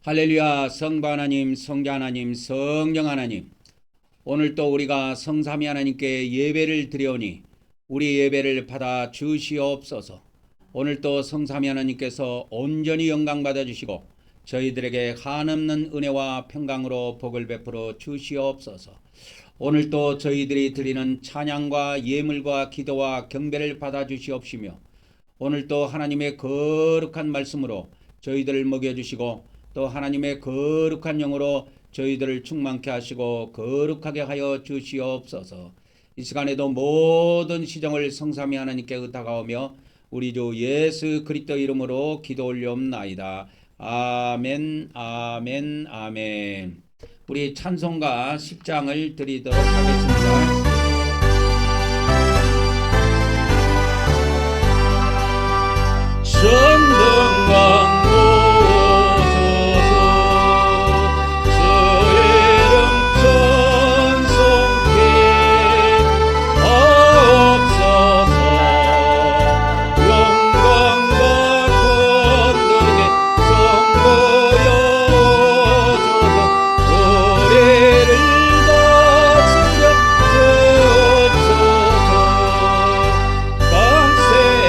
할렐루야. 성부 하나님, 성자 하나님, 성령 하나님, 오늘 또 우리가 성삼위 하나님께 예배를 드려오니 우리 예배를 받아 주시옵소서. 오늘 또 성삼위 하나님께서 온전히 영광 받아 주시고 저희들에게 한없는 은혜와 평강으로 복을 베풀어 주시옵소서. 오늘 또 저희들이 드리는 찬양과 예물과 기도와 경배를 받아 주시옵시며 오늘 또 하나님의 거룩한 말씀으로 저희들을 먹여주시고 또 하나님의 거룩한 영으로 저희들을 충만케 하시고 거룩하게 하여 주시옵소서. 이 시간에도 모든 시정을 성삼위 하나님께 의탁하오며 우리 주 예수 그리스도 이름으로 기도 올려옵나이다. 아멘, 아멘, 아멘. 우리 찬송가 10장을 드리도록 하겠습니다. 전등왕 오소서 주의 이름 찬송케 하옵소서. 영광과 권능에 선보여줘서 우리를 다스려 주옵소서. 강세한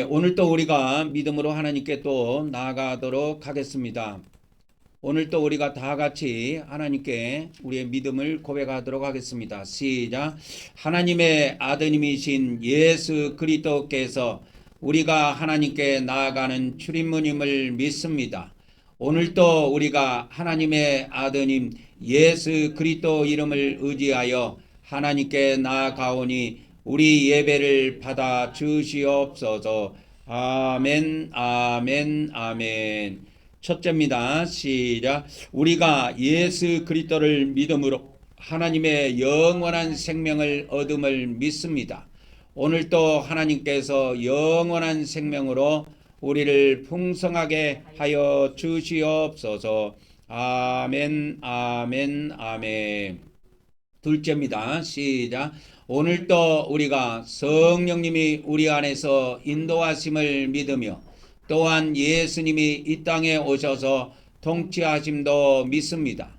오늘 또 우리가 믿음으로 하나님께 또 나아가도록 하겠습니다. 오늘 또 우리가 다 같이 하나님께 우리의 믿음을 고백하도록 하겠습니다. 시작. 하나님의 아드님이신 예수 그리스도께서 우리가 하나님께 나아가는 출입문임을 믿습니다. 오늘 또 우리가 하나님의 아드님 예수 그리스도 이름을 의지하여 하나님께 나아가오니 우리 예배를 받아 주시옵소서. 아멘, 아멘, 아멘. 첫째입니다. 시작. 우리가 예수 그리스도를 믿음으로 하나님의 영원한 생명을 얻음을 믿습니다. 오늘 또 하나님께서 영원한 생명으로 우리를 풍성하게 하여 주시옵소서. 아멘, 아멘, 아멘. 둘째입니다. 시작. 오늘 또 우리가 성령님이 우리 안에서 인도하심을 믿으며 또한 예수님이 이 땅에 오셔서 통치하심도 믿습니다.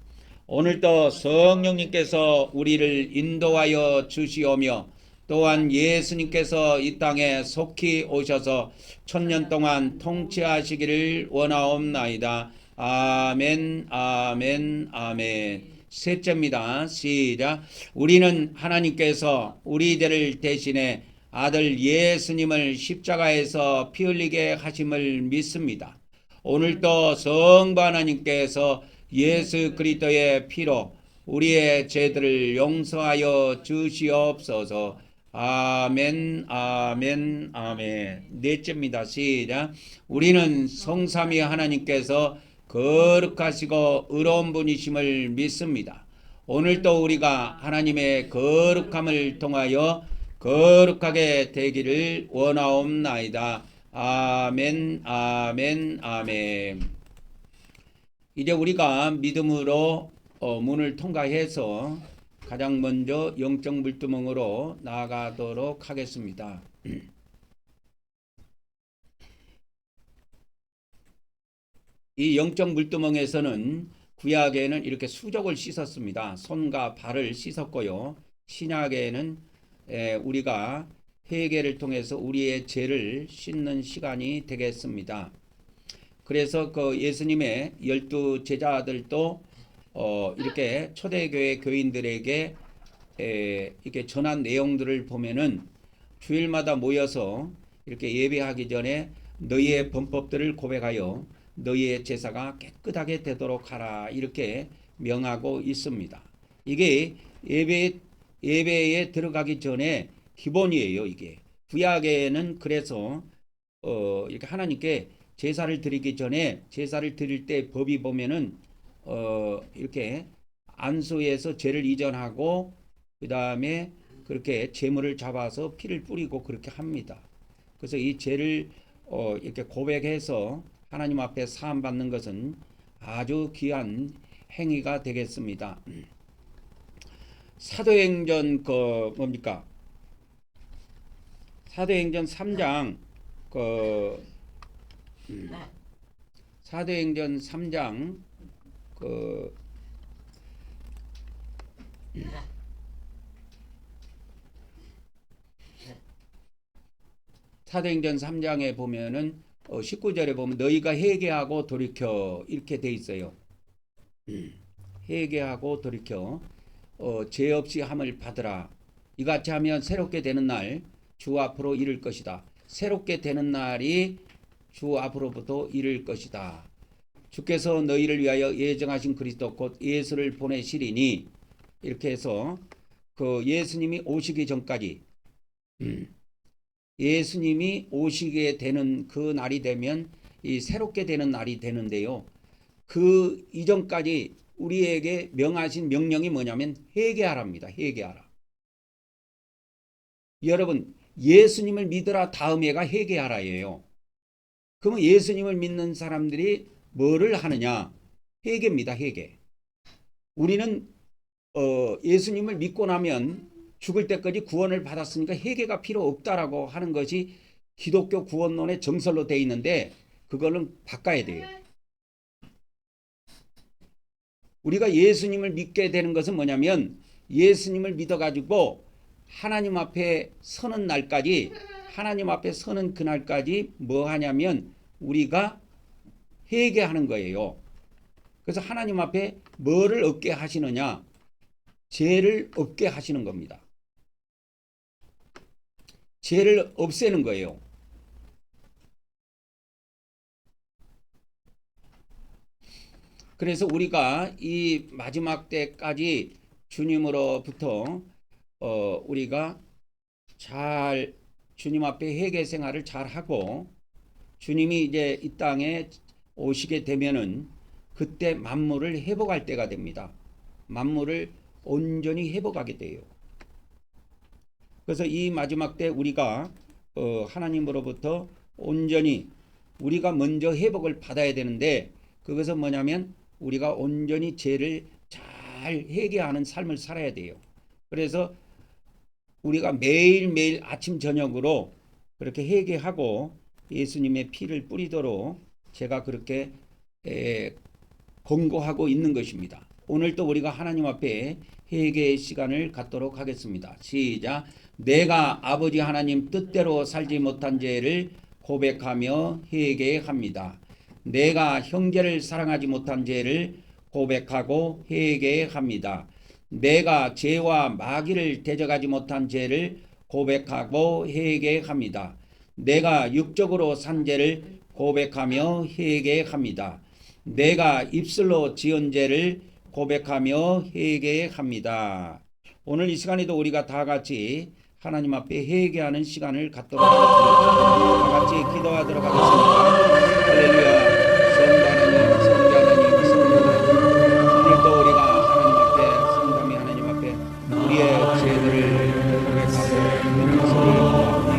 오늘도 성령님께서 우리를 인도하여 주시오며 또한 예수님께서 이 땅에 속히 오셔서 1000년 동안 통치하시기를 원하옵나이다. 아멘, 아멘, 아멘. 셋째입니다. 시작. 우리는 하나님께서 우리들을 대신해 아들 예수님을 십자가에서 피 흘리게 하심을 믿습니다. 오늘도 성부 하나님께서 예수 그리스도의 피로 우리의 죄들을 용서하여 주시옵소서. 아멘, 아멘, 아멘. 넷째입니다. 시작. 우리는 성삼위 하나님께서 거룩하시고 의로운 분이심을 믿습니다. 오늘도 우리가 하나님의 거룩함을 통하여 거룩하게 되기를 원하옵나이다. 아멘, 아멘, 아멘. 이제 우리가 믿음으로 문을 통과해서 가장 먼저 영적 물두멍으로 나아가도록 하겠습니다. 이 영적 물두멍에서는 구약에는 이렇게 수족을 씻었습니다. 손과 발을 씻었고요. 신약에는 우리가 회개를 통해서 우리의 죄를 씻는 시간이 되겠습니다. 그래서 그 예수님의 12 제자들도 이렇게 초대교회 교인들에게 이렇게 전한 내용들을 보면은 주일마다 모여서 이렇게 예배하기 전에 너희의 범법들을 고백하여 너희의 제사가 깨끗하게 되도록 하라 이렇게 명하고 있습니다. 이게 예배에 들어가기 전에 기본이에요. 이게 구약에는 그래서 이렇게 하나님께 제사를 드리기 전에 제사를 드릴 때 법이 보면은 이렇게 안수에서 죄를 이전하고 그 다음에 그렇게 제물을 잡아서 피를 뿌리고 그렇게 합니다. 그래서 이 죄를 이렇게 고백해서 하나님 앞에 사함 받는 것은 아주 귀한 행위가 되겠습니다. 사도행전 뭡니까? 사도행전 3장 사도행전 3장 사도행전 3장에 보면은 19절에 보면 너희가 회개하고 돌이켜 이렇게 돼 있어요. 회개하고 돌이켜 죄 없이 함을 받으라. 이같이 하면 새롭게 되는 날 주 앞으로 이를 것이다. 새롭게 되는 날이 주 앞으로부터 이를 것이다. 주께서 너희를 위하여 예정하신 그리스도 곧 예수를 보내시리니 이렇게 해서 그 예수님이 오시기 전까지 예수님이 오시게 되는 그 날이 되면 이 새롭게 되는 날이 되는데요. 그 이전까지 우리에게 명하신 명령이 뭐냐면 회개하랍니다. 회개하라. 여러분 예수님을 믿으라 다음에가 회개하라예요. 그러면 예수님을 믿는 사람들이 뭐를 하느냐? 회개입니다. 회개. 우리는 예수님을 믿고 나면 죽을 때까지 구원을 받았으니까 회개가 필요 없다라고 하는 것이 기독교 구원론의 정설로 되어 있는데 그거는 바꿔야 돼요. 우리가 예수님을 믿게 되는 것은 뭐냐면 예수님을 믿어가지고 하나님 앞에 서는 날까지 하나님 앞에 서는 그날까지 뭐 하냐면 우리가 회개하는 거예요. 그래서 하나님 앞에 뭐를 얻게 하시느냐? 죄를 없게 하시는 겁니다. 죄를 없애는 거예요. 그래서 우리가 이 마지막 때까지 주님으로부터 우리가 잘 주님 앞에 회개 생활을 잘 하고 주님이 이제 이 땅에 오시게 되면은 그때 만물을 회복할 때가 됩니다. 만물을 온전히 회복하게 돼요. 그래서 이 마지막 때 우리가 하나님으로부터 온전히 우리가 먼저 회복을 받아야 되는데 그것은 뭐냐면 우리가 온전히 죄를 잘 회개하는 삶을 살아야 돼요. 그래서 우리가 매일매일 아침 저녁으로 그렇게 회개하고 예수님의 피를 뿌리도록 제가 그렇게 권고하고 있는 것입니다. 오늘도 우리가 하나님 앞에 회개의 시간을 갖도록 하겠습니다. 시작. 내가 아버지 하나님 뜻대로 살지 못한 죄를 고백하며 회개합니다. 내가 형제를 사랑하지 못한 죄를 고백하고 회개합니다. 내가 죄와 마귀를 대적하지 못한 죄를 고백하고 회개합니다. 내가 육적으로 산 죄를 고백하며 회개합니다. 내가 입술로 지은 죄를 고백하며 회개합니다. 오늘 이 시간에도 우리가 다 같이 하나님 앞에 회개하는 시간을 갖도록 하겠습니다. 다 같이 기도하도록 하겠습니다. 할렐루야. 성부 하나님, 성자 하나님, 성령 하나님, 오늘도 우리가 하나님 앞에 성삼위 하나님 앞에 우리의 죄들을 고백하고 용서를 구하오니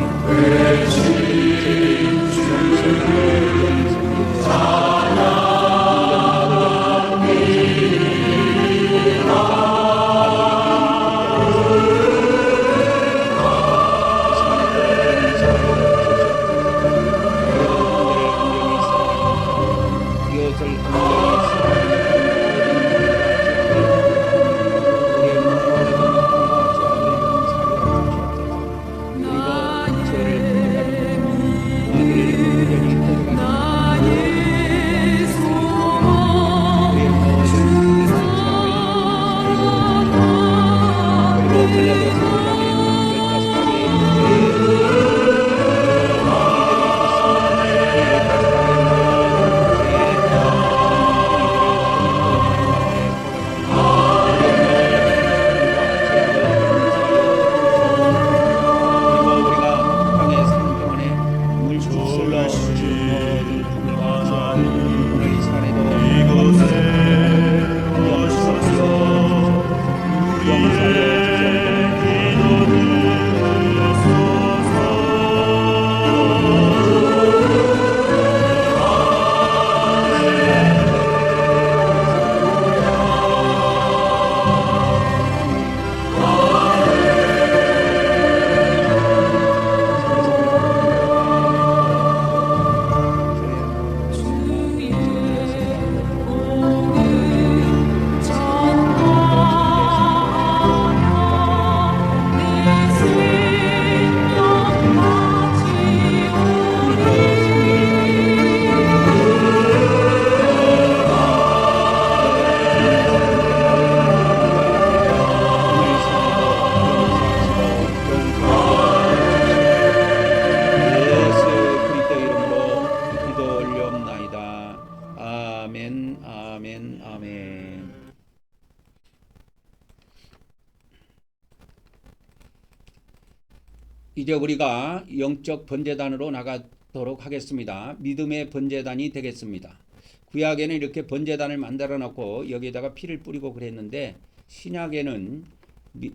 이제 우리가 영적 번제단으로 나가도록 하겠습니다. 믿음의 번제단이 되겠습니다. 구약에는 이렇게 번제단을 만들어 놓고 여기에다가 피를 뿌리고 그랬는데 신약에는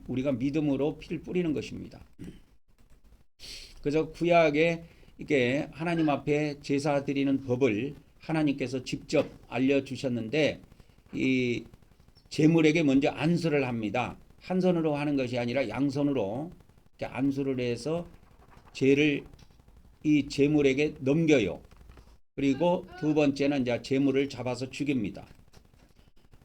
우리가 믿음으로 피를 뿌리는 것입니다. 그래서 구약에 이게 하나님 앞에 제사 드리는 법을 하나님께서 직접 알려주셨는데 이 제물에게 먼저 안수를 합니다. 한 손으로 하는 것이 아니라 양손으로 이렇게 안수를 해서 죄를 이 제물에게 넘겨요. 그리고 두 번째는 이제 제물을 잡아서 죽입니다.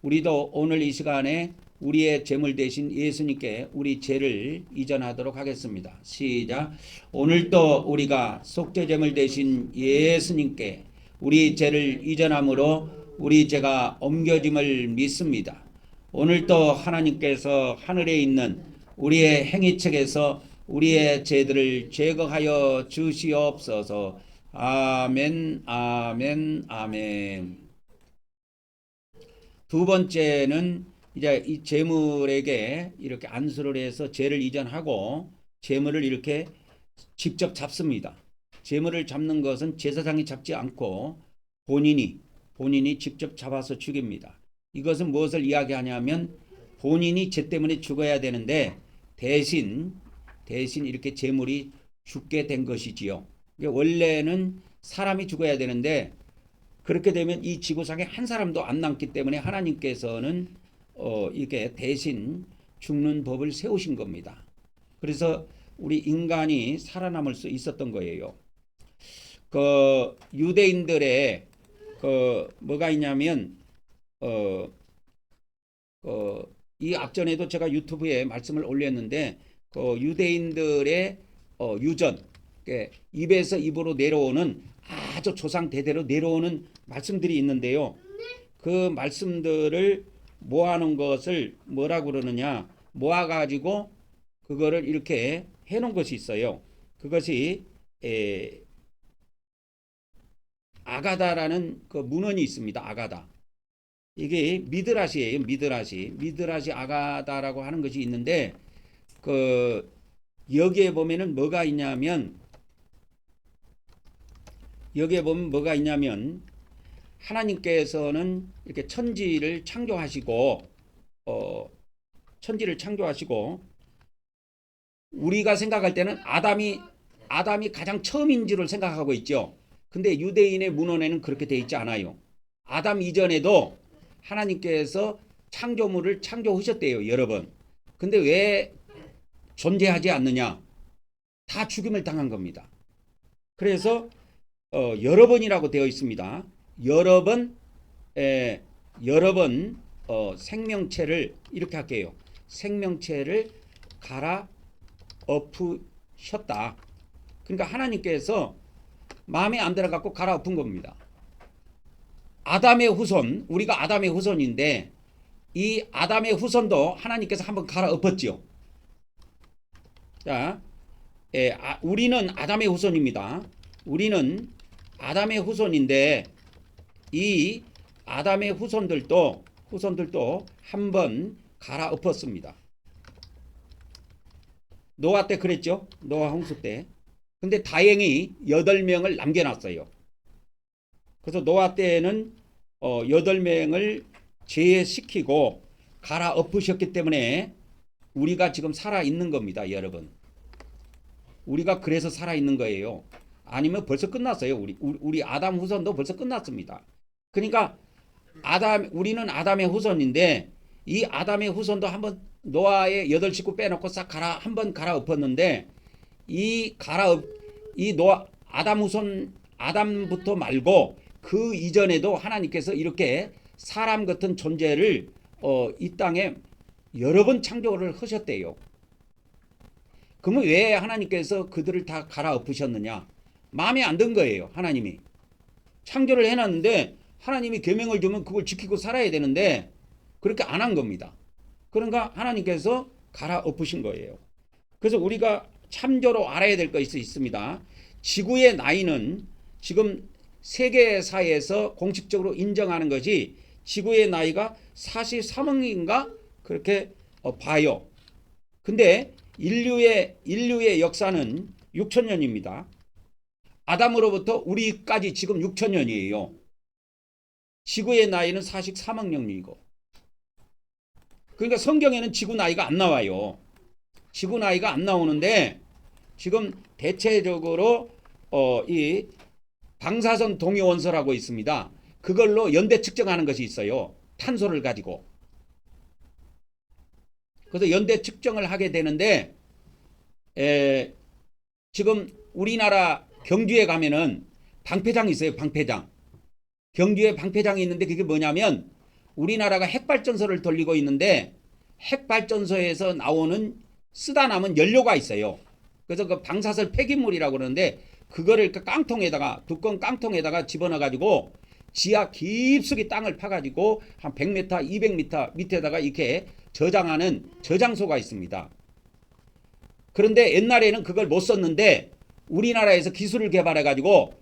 우리도 오늘 이 시간에 우리의 제물 대신 예수님께 우리 죄를 이전하도록 하겠습니다. 시작. 오늘도 우리가 속죄 제물 대신 예수님께 우리 죄를 이전함으로 우리 죄가 옮겨짐을 믿습니다. 오늘도 하나님께서 하늘에 있는 우리의 행위책에서 우리의 죄들을 제거하여 주시옵소서. 아멘, 아멘, 아멘. 두 번째는 이제 이 제물에게 이렇게 안수를 해서 죄를 이전하고 제물을 이렇게 직접 잡습니다. 제물을 잡는 것은 제사장이 잡지 않고 본인이 직접 잡아서 죽입니다. 이것은 무엇을 이야기하냐면 본인이 죄 때문에 죽어야 되는데 대신 이렇게 제물이 죽게 된 것이지요. 원래는 사람이 죽어야 되는데 그렇게 되면 이 지구상에 한 사람도 안 남기 때문에 하나님께서는 이게 대신 죽는 법을 세우신 겁니다. 그래서 우리 인간이 살아남을 수 있었던 거예요. 그 유대인들의 뭐가 있냐면 이 앞전에도 제가 유튜브에 말씀을 올렸는데 유대인들의 유전 입에서 입으로 내려오는 아주 조상 대대로 내려오는 말씀들이 있는데요. 그 말씀들을 모아놓은 것을 뭐라고 그러느냐, 모아가지고 그거를 이렇게 해놓은 것이 있어요. 그것이 아가다라는 그 문헌이 있습니다. 아가다. 이게 미드라시예요. 미드라시 아가다라고 하는 것이 있는데 여기에 보면은 뭐가 있냐면 하나님께서는 이렇게 천지를 창조하시고 우리가 생각할 때는 아담이 가장 처음인 줄을 생각하고 있죠. 근데 유대인의 문헌에는 그렇게 돼 있지 않아요. 아담 이전에도 하나님께서 창조물을 창조하셨대요. 여러 번. 근데 왜 존재하지 않느냐? 다 죽임을 당한 겁니다. 그래서 여러 번이라고 되어 있습니다. 여러 번 생명체를 이렇게 할게요. 생명체를 갈아 엎으셨다. 그러니까 하나님께서 마음에 안 들어갖고 갈아 엎은 겁니다. 아담의 후손, 우리가 아담의 후손인데 이 아담의 후손도 하나님께서 한번 갈아 엎었죠. 자, 우리는 아담의 후손입니다. 우리는 아담의 후손인데 이 아담의 후손들도 한번 갈아엎었습니다. 노아 때 그랬죠. 노아 홍수 때. 근데 다행히 8명을 남겨놨어요. 그래서 노아 때는 8명을 제외시키고 갈아엎으셨기 때문에 우리가 지금 살아있는 겁니다. 여러분. 우리가 그래서 살아있는 거예요. 아니면 벌써 끝났어요. 우리 아담 후손도 벌써 끝났습니다. 그러니까 우리는 아담의 후손인데 이 아담의 후손도 한번 노아의 8식구 빼놓고 싹 한번 갈아엎었는데 이 노아 아담 후손 아담부터 말고 그 이전에도 하나님께서 이렇게 사람 같은 존재를 이 땅에 여러 번 창조를 하셨대요. 그러면 왜 하나님께서 그들을 다 갈아엎으셨느냐? 마음에 안 든 거예요. 하나님이 창조를 해놨는데 하나님이 계명을 주면 그걸 지키고 살아야 되는데 그렇게 안 한 겁니다. 그러니까 하나님께서 갈아엎으신 거예요. 그래서 우리가 참조로 알아야 될 것이 있습니다. 지구의 나이는 지금 세계사에서 공식적으로 인정하는 것이 지구의 나이가 43억인가 그렇게 봐요. 근데 인류의 역사는 6천년입니다. 아담으로부터 우리까지 지금 6천년이에요. 지구의 나이는 43억 년이고. 그러니까 성경에는 지구 나이가 안 나와요. 지구 나이가 안 나오는데 지금 대체적으로 이 방사선 동위원소라고 있습니다. 그걸로 연대 측정하는 것이 있어요. 탄소를 가지고. 그래서 연대 측정을 하게 되는데 지금 우리나라 경주에 가면은 방패장이 있어요. 방패장. 경주에 방패장이 있는데 그게 뭐냐면 우리나라가 핵발전소를 돌리고 있는데 핵발전소에서 나오는 쓰다 남은 연료가 있어요. 그래서 그 방사선 폐기물이라고 그러는데 그거를 그 깡통에다가 두꺼운 깡통에다가 집어넣어 가지고 지하 깊숙이 땅을 파가지고 한 100m, 200m 밑에다가 이렇게 저장하는 저장소가 있습니다. 그런데 옛날에는 그걸 못 썼는데 우리나라에서 기술을 개발해 가지고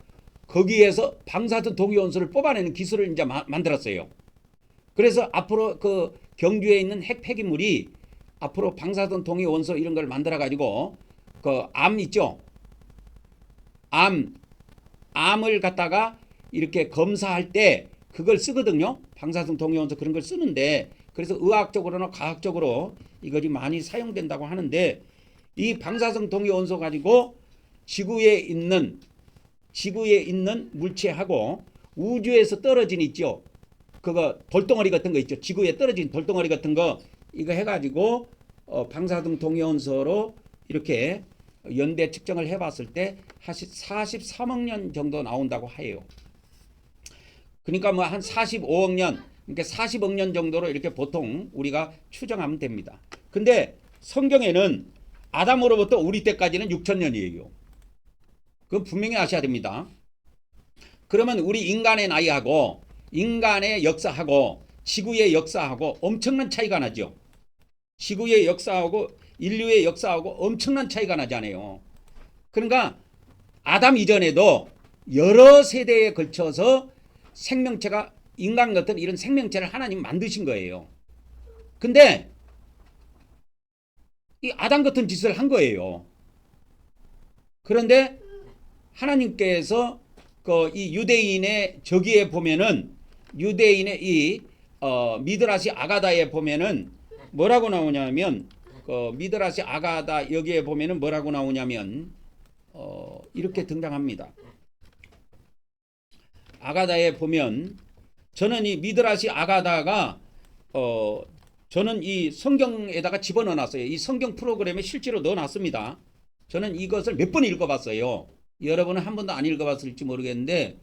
거기에서 방사선 동위원소를 뽑아내는 기술을 이제 만들었어요. 그래서 앞으로 그 경주에 있는 핵 폐기물이 앞으로 방사선 동위원소 이런 걸 만들어 가지고 그 암 있죠? 암을 갖다가 이렇게 검사할 때 그걸 쓰거든요. 방사선 동위원소 그런 걸 쓰는데 그래서 의학적으로나 과학적으로 이것이 많이 사용된다고 하는데 이 방사선 동위원소 가지고 지구에 있는 물체하고 우주에서 떨어진 있죠. 그거 돌덩어리 같은 거 있죠. 지구에 떨어진 돌덩어리 같은 거 이거 해가지고 방사선 동위원소로 이렇게 연대 측정을 해봤을 때 43억 년 정도 나온다고 해요. 그러니까 뭐 한 45억 년, 그러니까 40억 년 정도로 이렇게 보통 우리가 추정하면 됩니다. 근데 성경에는 아담으로부터 우리 때까지는 6천 년이에요. 그건 분명히 아셔야 됩니다. 그러면 우리 인간의 나이하고 인간의 역사하고 지구의 역사하고 엄청난 차이가 나죠. 지구의 역사하고 인류의 역사하고 엄청난 차이가 나잖아요. 그러니까 아담 이전에도 여러 세대에 걸쳐서 생명체가 인간 같은 이런 생명체를 하나님 만드신 거예요. 근데 이 아담 같은 짓을 한 거예요. 그런데 하나님께서 이 유대인의 저기에 보면은 유대인의 이 미드라시 아가다에 보면은 뭐라고 나오냐면 미드라시 아가다 여기에 보면은 뭐라고 나오냐면 이렇게 등장합니다. 아가다에 보면 저는 이 미드라시 아가다가 저는 이 성경에다가 집어넣어 놨어요. 이 성경 프로그램에 실제로 넣어 놨습니다. 저는 이것을 몇 번 읽어봤어요. 여러분은 한 번도 안 읽어봤을지 모르겠는데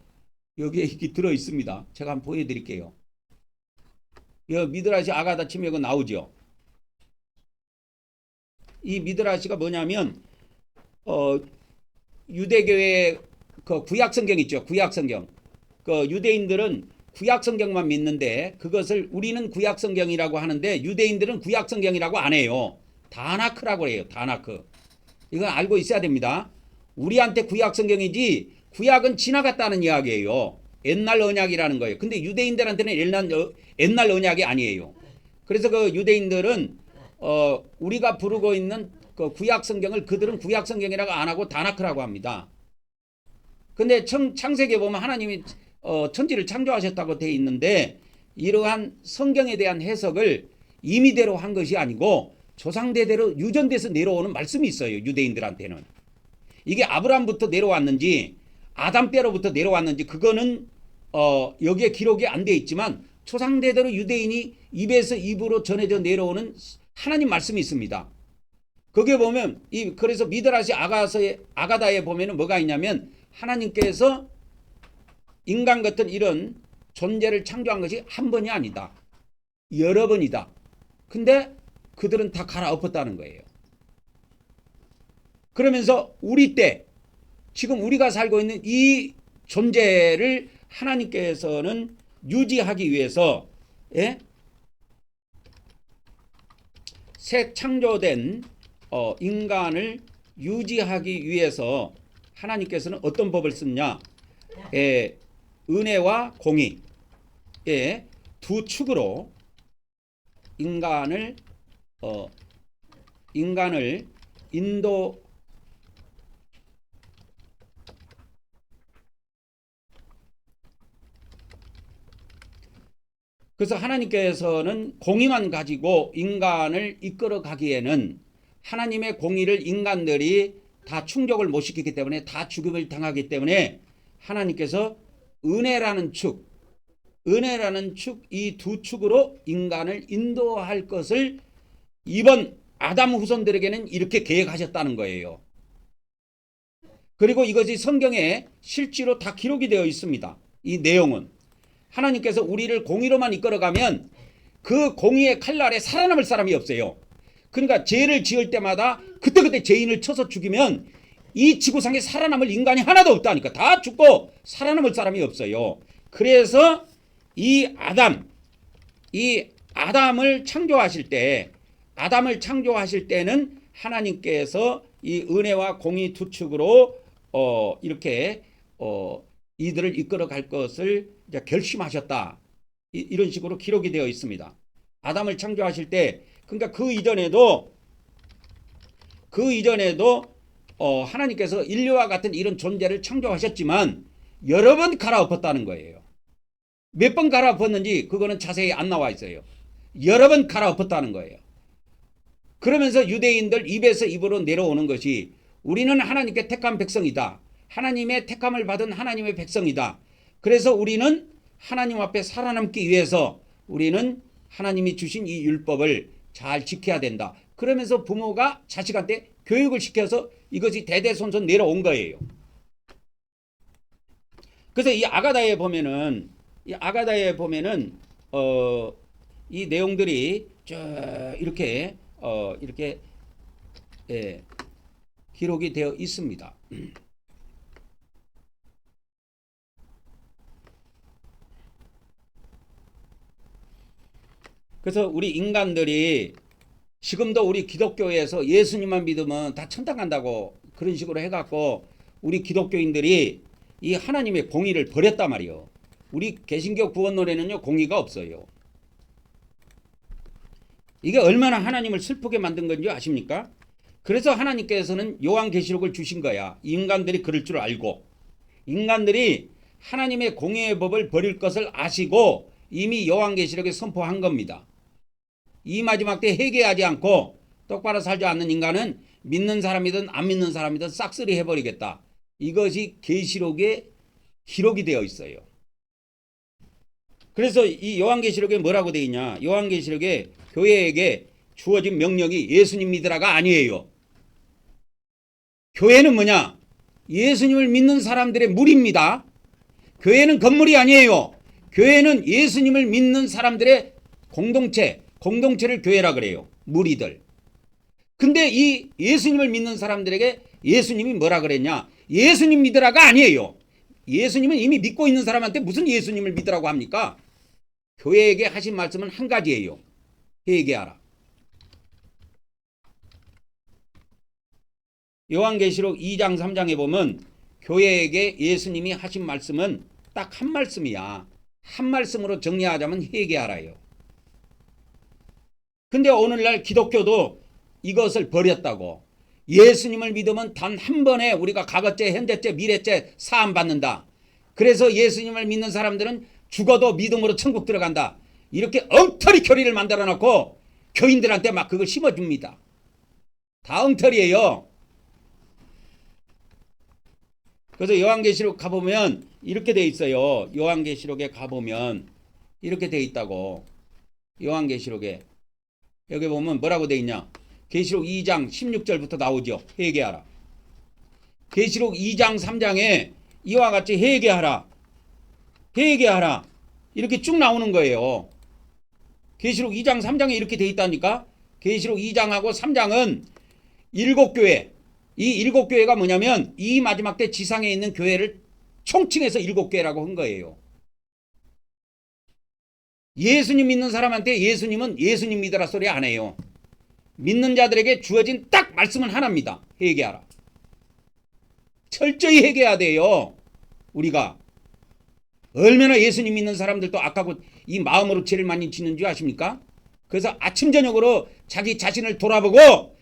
여기에 이렇게 들어 있습니다. 제가 한번 보여드릴게요. 이 미드라시 아가다 치면 이거 나오죠. 이 미드라시가 뭐냐면 유대교의 그 구약성경 있죠. 구약성경. 그 유대인들은 구약성경만 믿는데 그것을 우리는 구약성경이라고 하는데 유대인들은 구약성경이라고 안 해요. 다나크라고 해요. 다나크. 이건 알고 있어야 됩니다. 우리한테 구약성경이지 구약은 지나갔다는 이야기예요. 옛날 언약이라는 거예요. 근데 유대인들한테는 옛날 언약이 아니에요. 그래서 그 유대인들은 우리가 부르고 있는 그 구약성경을 그들은 구약성경이라고 안 하고 다나크라고 합니다. 근데 창세기에 보면 하나님이 천지를 창조하셨다고 되어 있는데 이러한 성경에 대한 해석을 임의대로 한 것이 아니고 조상대대로 유전돼서 내려오는 말씀이 있어요. 유대인들한테는. 이게 아브라함부터 내려왔는지 아담 때로부터 내려왔는지 그거는 여기에 기록이 안 되어 있지만 조상대대로 유대인이 입에서 입으로 전해져 내려오는 하나님 말씀이 있습니다. 거기에 보면 그래서 미드라시 아가다에 보면은 뭐가 있냐면 하나님께서 인간 같은 이런 존재를 창조한 것이 한 번이 아니다. 여러 번이다. 근데 그들은 다 갈아엎었다는 거예요. 그러면서 우리 때 지금 우리가 살고 있는 이 존재를 하나님께서는 유지하기 위해서 새 창조된 인간을 유지하기 위해서 하나님께서는 어떤 법을 썼냐? 은혜와 공의 두 축으로 인간을 인도 그래서 하나님께서는 공의만 가지고 인간을 이끌어 가기에는 하나님의 공의를 인간들이 다 충족을 못 시키기 때문에 다 죽음을 당하기 때문에 하나님께서 은혜라는 축 이 두 축으로 인간을 인도할 것을 이번 아담 후손들에게는 이렇게 계획하셨다는 거예요. 그리고 이것이 성경에 실제로 다 기록이 되어 있습니다. 이 내용은 하나님께서 우리를 공의로만 이끌어가면 그 공의의 칼날에 살아남을 사람이 없어요. 그러니까 죄를 지을 때마다 그때그때 죄인을 쳐서 죽이면 이 지구상에 살아남을 인간이 하나도 없다니까. 다 죽고 살아남을 사람이 없어요. 그래서 이 아담을 창조하실 때는 하나님께서 이 은혜와 공의 두 축으로 이렇게 이들을 이끌어 갈 것을 이제 결심하셨다. 이런 식으로 기록이 되어 있습니다. 아담을 창조하실 때, 그러니까 그 이전에도 하나님께서 인류와 같은 이런 존재를 창조하셨지만 여러 번 갈아엎었다는 거예요. 몇 번 갈아엎었는지 그거는 자세히 안 나와 있어요. 여러 번 갈아엎었다는 거예요. 그러면서 유대인들 입에서 입으로 내려오는 것이 우리는 하나님께 택한 백성이다. 하나님의 택함을 받은 하나님의 백성이다. 그래서 우리는 하나님 앞에 살아남기 위해서 우리는 하나님이 주신 이 율법을 잘 지켜야 된다. 그러면서 부모가 자식한테 교육을 시켜서 이것이 대대손손 내려온 거예요. 그래서 이 아가다에 보면은 이 내용들이 쭉 이렇게 기록이 되어 있습니다. 그래서 우리 인간들이 지금도 우리 기독교에서 예수님만 믿으면 다 천당 간다고 그런 식으로 해갖고 우리 기독교인들이 이 하나님의 공의를 버렸단 말이에요. 우리 개신교 구원론에는요 공의가 없어요. 이게 얼마나 하나님을 슬프게 만든 건지 아십니까? 그래서 하나님께서는 요한계시록을 주신 거야. 인간들이 그럴 줄 알고 인간들이 하나님의 공의의 법을 버릴 것을 아시고 이미 요한계시록에 선포한 겁니다. 이 마지막 때 회개하지 않고 똑바로 살지 않는 인간은 믿는 사람이든 안 믿는 사람이든 싹쓸이 해버리겠다. 이것이 계시록에 기록이 되어 있어요. 그래서 이 요한계시록에 뭐라고 되어 있냐? 요한계시록에 교회에게 주어진 명령이 예수님 믿으라가 아니에요. 교회는 뭐냐? 예수님을 믿는 사람들의 무리입니다. 교회는 건물이 아니에요. 교회는 예수님을 믿는 사람들의 공동체를 교회라 그래요. 무리들. 근데 이 예수님을 믿는 사람들에게 예수님이 뭐라 그랬냐? 예수님 믿으라가 아니에요. 예수님은 이미 믿고 있는 사람한테 무슨 예수님을 믿으라고 합니까? 교회에게 하신 말씀은 한 가지예요. 회개하라. 요한계시록 2장 3장에 보면 교회에게 예수님이 하신 말씀은 딱 한 말씀이야. 한 말씀으로 정리하자면 회개하라요. 근데 오늘날 기독교도 이것을 버렸다고. 예수님을 믿으면 단 한 번에 우리가 과거죄, 현재죄, 미래죄 사함받는다. 그래서 예수님을 믿는 사람들은 죽어도 믿음으로 천국 들어간다. 이렇게 엉터리 교리를 만들어 놓고 교인들한테 막 그걸 심어줍니다. 다 엉터리예요. 그래서 요한계시록 가보면 이렇게 돼 있어요. 요한계시록에 가보면 이렇게 돼 있다고. 요한계시록에 여기 보면 뭐라고 돼 있냐? 계시록 2장 16절부터 나오죠. 회개하라. 계시록 2장 3장에 이와 같이 회개하라. 회개하라. 이렇게 쭉 나오는 거예요. 계시록 2장 3장에 이렇게 돼 있다니까. 계시록 2장하고 3장은 7교회. 이 7교회가 뭐냐면 이 마지막 때 지상에 있는 교회를 총칭해서 7교회라고 한 거예요. 예수님 믿는 사람한테 예수님은 예수님 믿으라 소리 안 해요. 믿는 자들에게 주어진 딱 말씀은 하나입니다. 회개하라. 철저히 회개해야 돼요. 우리가 얼마나 예수님 믿는 사람들도 악하고 이 마음으로 죄를 많이 짓는 줄 아십니까? 그래서 아침 저녁으로 자기 자신을 돌아보고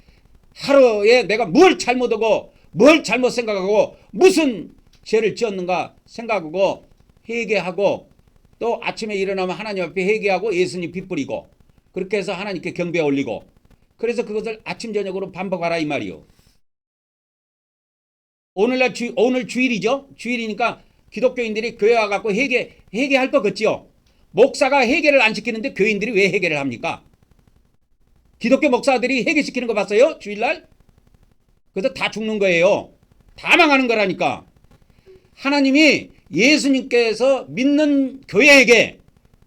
하루에 내가 뭘 잘못하고 뭘 잘못 생각하고 무슨 죄를 지었는가 생각하고 회개하고 또 아침에 일어나면 하나님 앞에 회개하고 예수님 빛 뿌리고 그렇게 해서 하나님께 경배 올리고 그래서 그것을 아침 저녁으로 반복하라 이 말이요. 오늘 주일이죠. 주일이니까 기독교인들이 교회 와갖고 회개할 것 같지요. 목사가 회개를 안 시키는데 교인들이 왜 회개를 합니까? 기독교 목사들이 회개시키는 거 봤어요? 주일날? 그래서 다 죽는 거예요. 다 망하는 거라니까. 하나님이 예수님께서 믿는 교회에게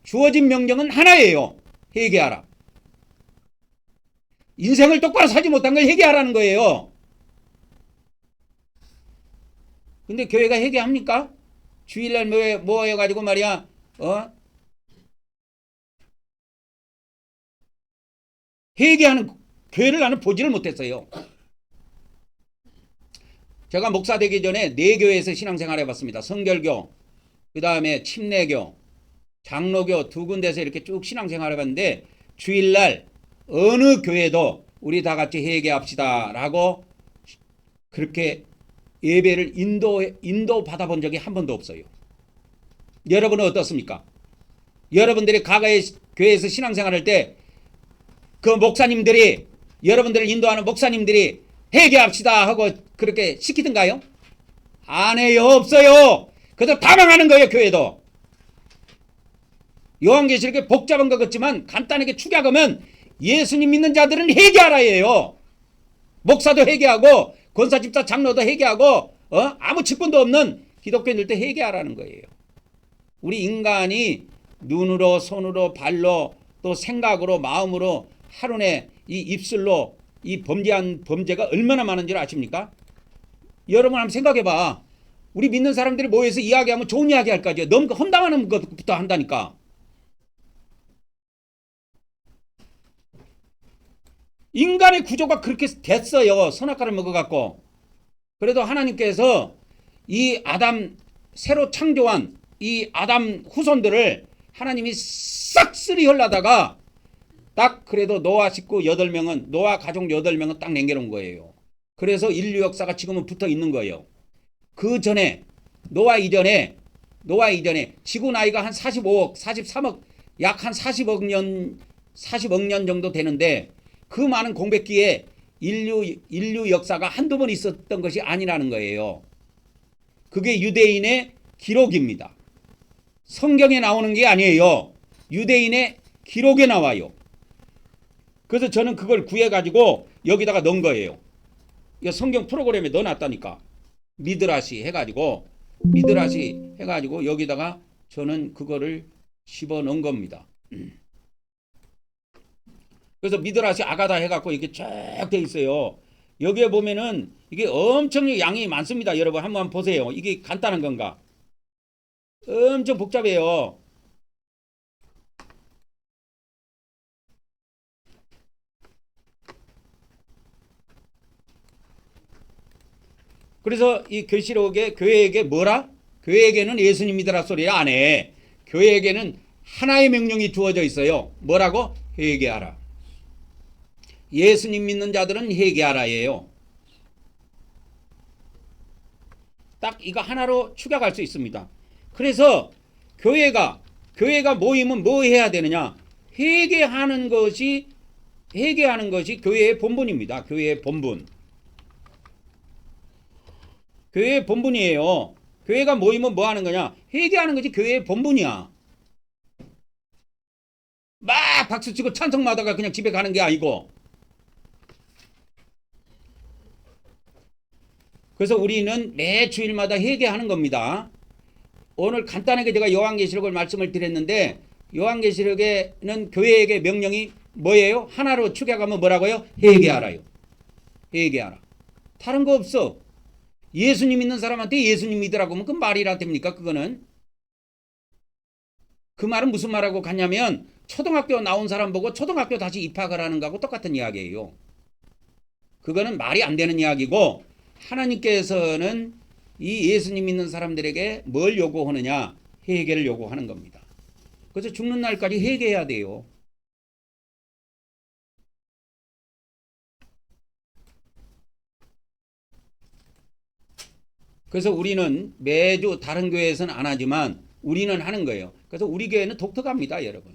주어진 명령은 하나예요. 회개하라. 인생을 똑바로 살지 못한 걸 회개하라는 거예요. 근데 교회가 회개합니까? 주일날 모여가지고 말이야, 회개하는 교회를 나는 보지를 못했어요. 제가 목사 되기 전에 4교회에서 신앙생활 해봤습니다. 성결교, 그 다음에 침례교, 장로교 2군데서 이렇게 쭉 신앙생활 해봤는데 주일날 어느 교회도 우리 다 같이 회개합시다 라고 그렇게 예배를 인도 받아본 적이 한 번도 없어요. 여러분은 어떻습니까? 여러분들이 과거에 교회에서 신앙생활할 때 그 목사님들이 여러분들을 인도하는 목사님들이 회개합시다 하고 그렇게 시키던가요? 안 해요. 없어요. 그래서 다 망하는 거예요. 교회도. 요한계시록에 복잡한 것 같지만 간단하게 축약하면 예수님 믿는 자들은 회개하라예요. 목사도 회개하고 권사 집사 장로도 회개하고 아무 직분도 없는 기독교인들도 회개하라는 거예요. 우리 인간이 눈으로 손으로 발로 또 생각으로 마음으로 하루에 이 입술로 이 범죄한 범죄가 얼마나 많은 줄 아십니까? 여러분 한번 생각해봐. 우리 믿는 사람들이 모여서 이야기하면 좋은 이야기 할 거죠. 너무 험담하는 것부터 한다니까. 인간의 구조가 그렇게 됐어요. 선악과를 먹어갖고. 그래도 하나님께서 이 아담 새로 창조한 이 아담 후손들을 하나님이 싹쓸이 헐라다가 딱 그래도 노아 식구 8명은 노아 가족 8명은 딱 남겨놓은 거예요. 그래서 인류 역사가 지금은 붙어 있는 거예요. 그 전에 노아 이전에 지구 나이가 한 45억 43억 약 한 40억 년 정도 되는데 그 많은 공백기에 인류 역사가 한두 번 있었던 것이 아니라는 거예요. 그게 유대인의 기록입니다. 성경에 나오는 게 아니에요. 유대인의 기록에 나와요. 그래서 저는 그걸 구해가지고 여기다가 넣은 거예요. 이거 성경 프로그램에 넣어놨다니까. 미드라시 해가지고 여기다가 저는 그거를 집어넣은 겁니다. 그래서 미드라시 아가다 해갖고 이렇게 쫙 돼 있어요. 여기에 보면은 이게 엄청 양이 많습니다. 여러분 한번 보세요. 이게 간단한 건가? 엄청 복잡해요. 그래서 이 계시록에 교회에게 뭐라? 교회에게는 예수님 믿으라 소리 안 해. 교회에게는 하나의 명령이 주어져 있어요. 뭐라고? 회개하라. 예수님 믿는 자들은 회개하라예요. 딱 이거 하나로 축약할 수 있습니다. 그래서 교회가 모이면 뭐 해야 되느냐? 회개하는 것이 교회의 본분입니다. 교회의 본분. 교회의 본분이에요. 교회가 모이면 뭐 하는 거냐? 회개하는 것이 교회의 본분이야. 막 박수치고 찬송하다가 그냥 집에 가는 게 아니고. 그래서 우리는 매 주일마다 회개하는 겁니다. 오늘 간단하게 제가 요한계시록을 말씀을 드렸는데 요한계시록에는 교회에게 명령이 뭐예요? 하나로 축약하면 뭐라고요? 회개하라요. 회개하라. 다른 거 없어. 예수님 믿는 사람한테 예수님 믿으라고 하면 그 말이라 됩니까? 그거는. 그 말은 무슨 말하고 같냐면 초등학교 나온 사람 보고 초등학교 다시 입학을 하는 거하고 똑같은 이야기예요. 그거는 말이 안 되는 이야기고 하나님께서는 이 예수님 믿는 사람들에게 뭘 요구하느냐? 회개를 요구하는 겁니다. 그래서 죽는 날까지 회개해야 돼요. 그래서 우리는 매주 다른 교회에서는 안 하지만 우리는 하는 거예요. 그래서 우리 교회는 독특합니다, 여러분.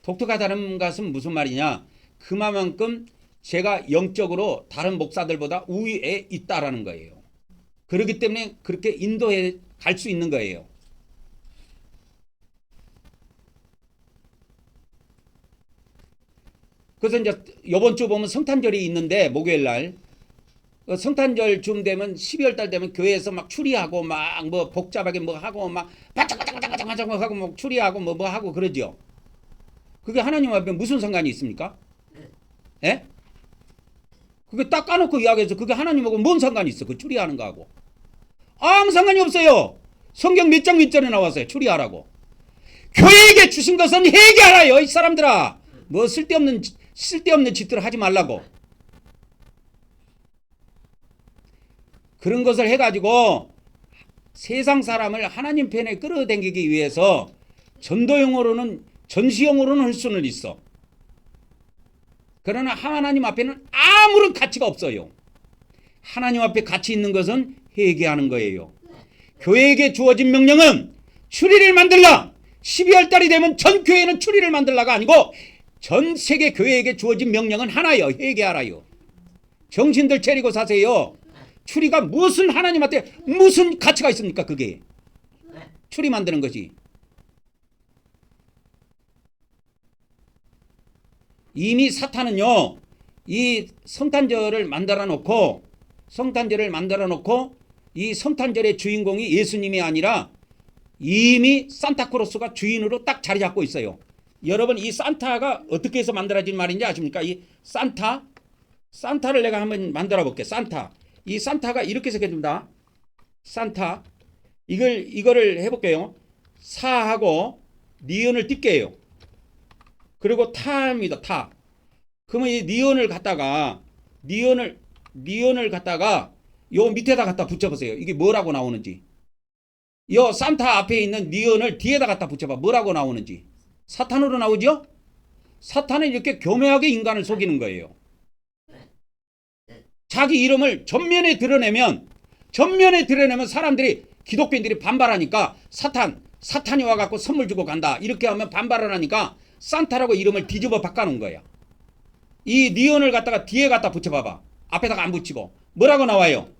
독특하다는 것은 무슨 말이냐? 그만큼 제가 영적으로 다른 목사들보다 우위에 있다라는 거예요. 그렇기 때문에 그렇게 인도해 갈 수 있는 거예요. 그래서 이제 이번 주 보면 성탄절이 있는데 목요일 날 성탄절 쯤 되면 12월 달 되면 교회에서 막 추리하고 막 뭐 복잡하게 뭐 하고 막 바짝바짝바짝바짝 하고 뭐 추리하고 뭐 하고 그러죠. 그게 하나님 앞에 무슨 상관이 있습니까? 예? 그게 딱 까놓고 이야기해서 그게 하나님하고 뭔 상관이 있어? 그 추리하는 거하고 아무 상관이 없어요. 성경 몇 장 몇 절에 나왔어요. 추리하라고. 교회에게 주신 것은 회개하라요, 이 사람들아. 뭐 쓸데없는 짓들을 하지 말라고. 그런 것을 해가지고 세상 사람을 하나님 편에 끌어당기기 위해서 전도용으로는 전시용으로는 할 수는 있어. 그러나 하나님 앞에는 아무런 가치가 없어요. 하나님 앞에 가치 있는 것은 회개하는 거예요. 교회에게 주어진 명령은 추리를 만들라. 12월 달이 되면 전 교회는 추리를 만들라가 아니고 전 세계 교회에게 주어진 명령은 하나요. 회개하라요. 정신들 차리고 사세요. 추리가 무슨 하나님한테 무슨 가치가 있습니까? 그게 추리 만드는 것이. 이미 사탄은요, 이 성탄절을 만들어 놓고 이 성탄절의 주인공이 예수님이 아니라 이미 산타크로스가 주인으로 딱 자리 잡고 있어요. 여러분, 이 산타가 어떻게 해서 만들어진 말인지 아십니까? 이 산타를 내가 한번 만들어 볼게요. 이 산타가 이렇게 생겨집니다. 산타. 이거를 해볼게요. 사하고 니은을 띄게요. 그리고 타입니다. 타. 그러면 이 니은을 갖다가 요 밑에다 갖다 붙여보세요. 이게 뭐라고 나오는지. 요 산타 앞에 있는 니은을 뒤에다 갖다 붙여봐. 뭐라고 나오는지. 사탄으로 나오죠? 사탄은 이렇게 교묘하게 인간을 속이는 거예요. 자기 이름을 전면에 드러내면 사람들이 기독교인들이 반발하니까 사탄이 와갖고 선물 주고 간다. 이렇게 하면 반발을 하니까 산타라고 이름을 뒤집어 바꿔놓은 거야. 이 니온을 갖다가 뒤에 갖다 붙여봐봐. 앞에다가 안 붙이고. 뭐라고 나와요?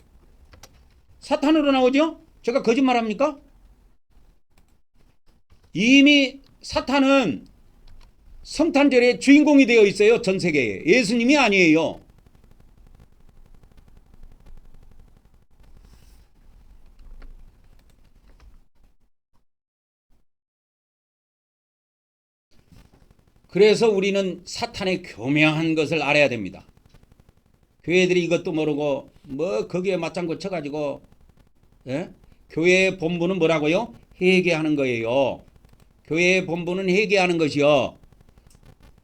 사탄으로 나오죠? 제가 거짓말합니까? 이미 사탄은 성탄절의 주인공이 되어 있어요. 전 세계에. 예수님이 아니에요. 그래서 우리는 사탄의 교묘한 것을 알아야 됩니다. 교회들이 이것도 모르고 뭐 거기에 맞장구 쳐가지고 교회의 본부는 뭐라고요? 회개하는 거예요. 교회의 본부는 회개하는 것이요.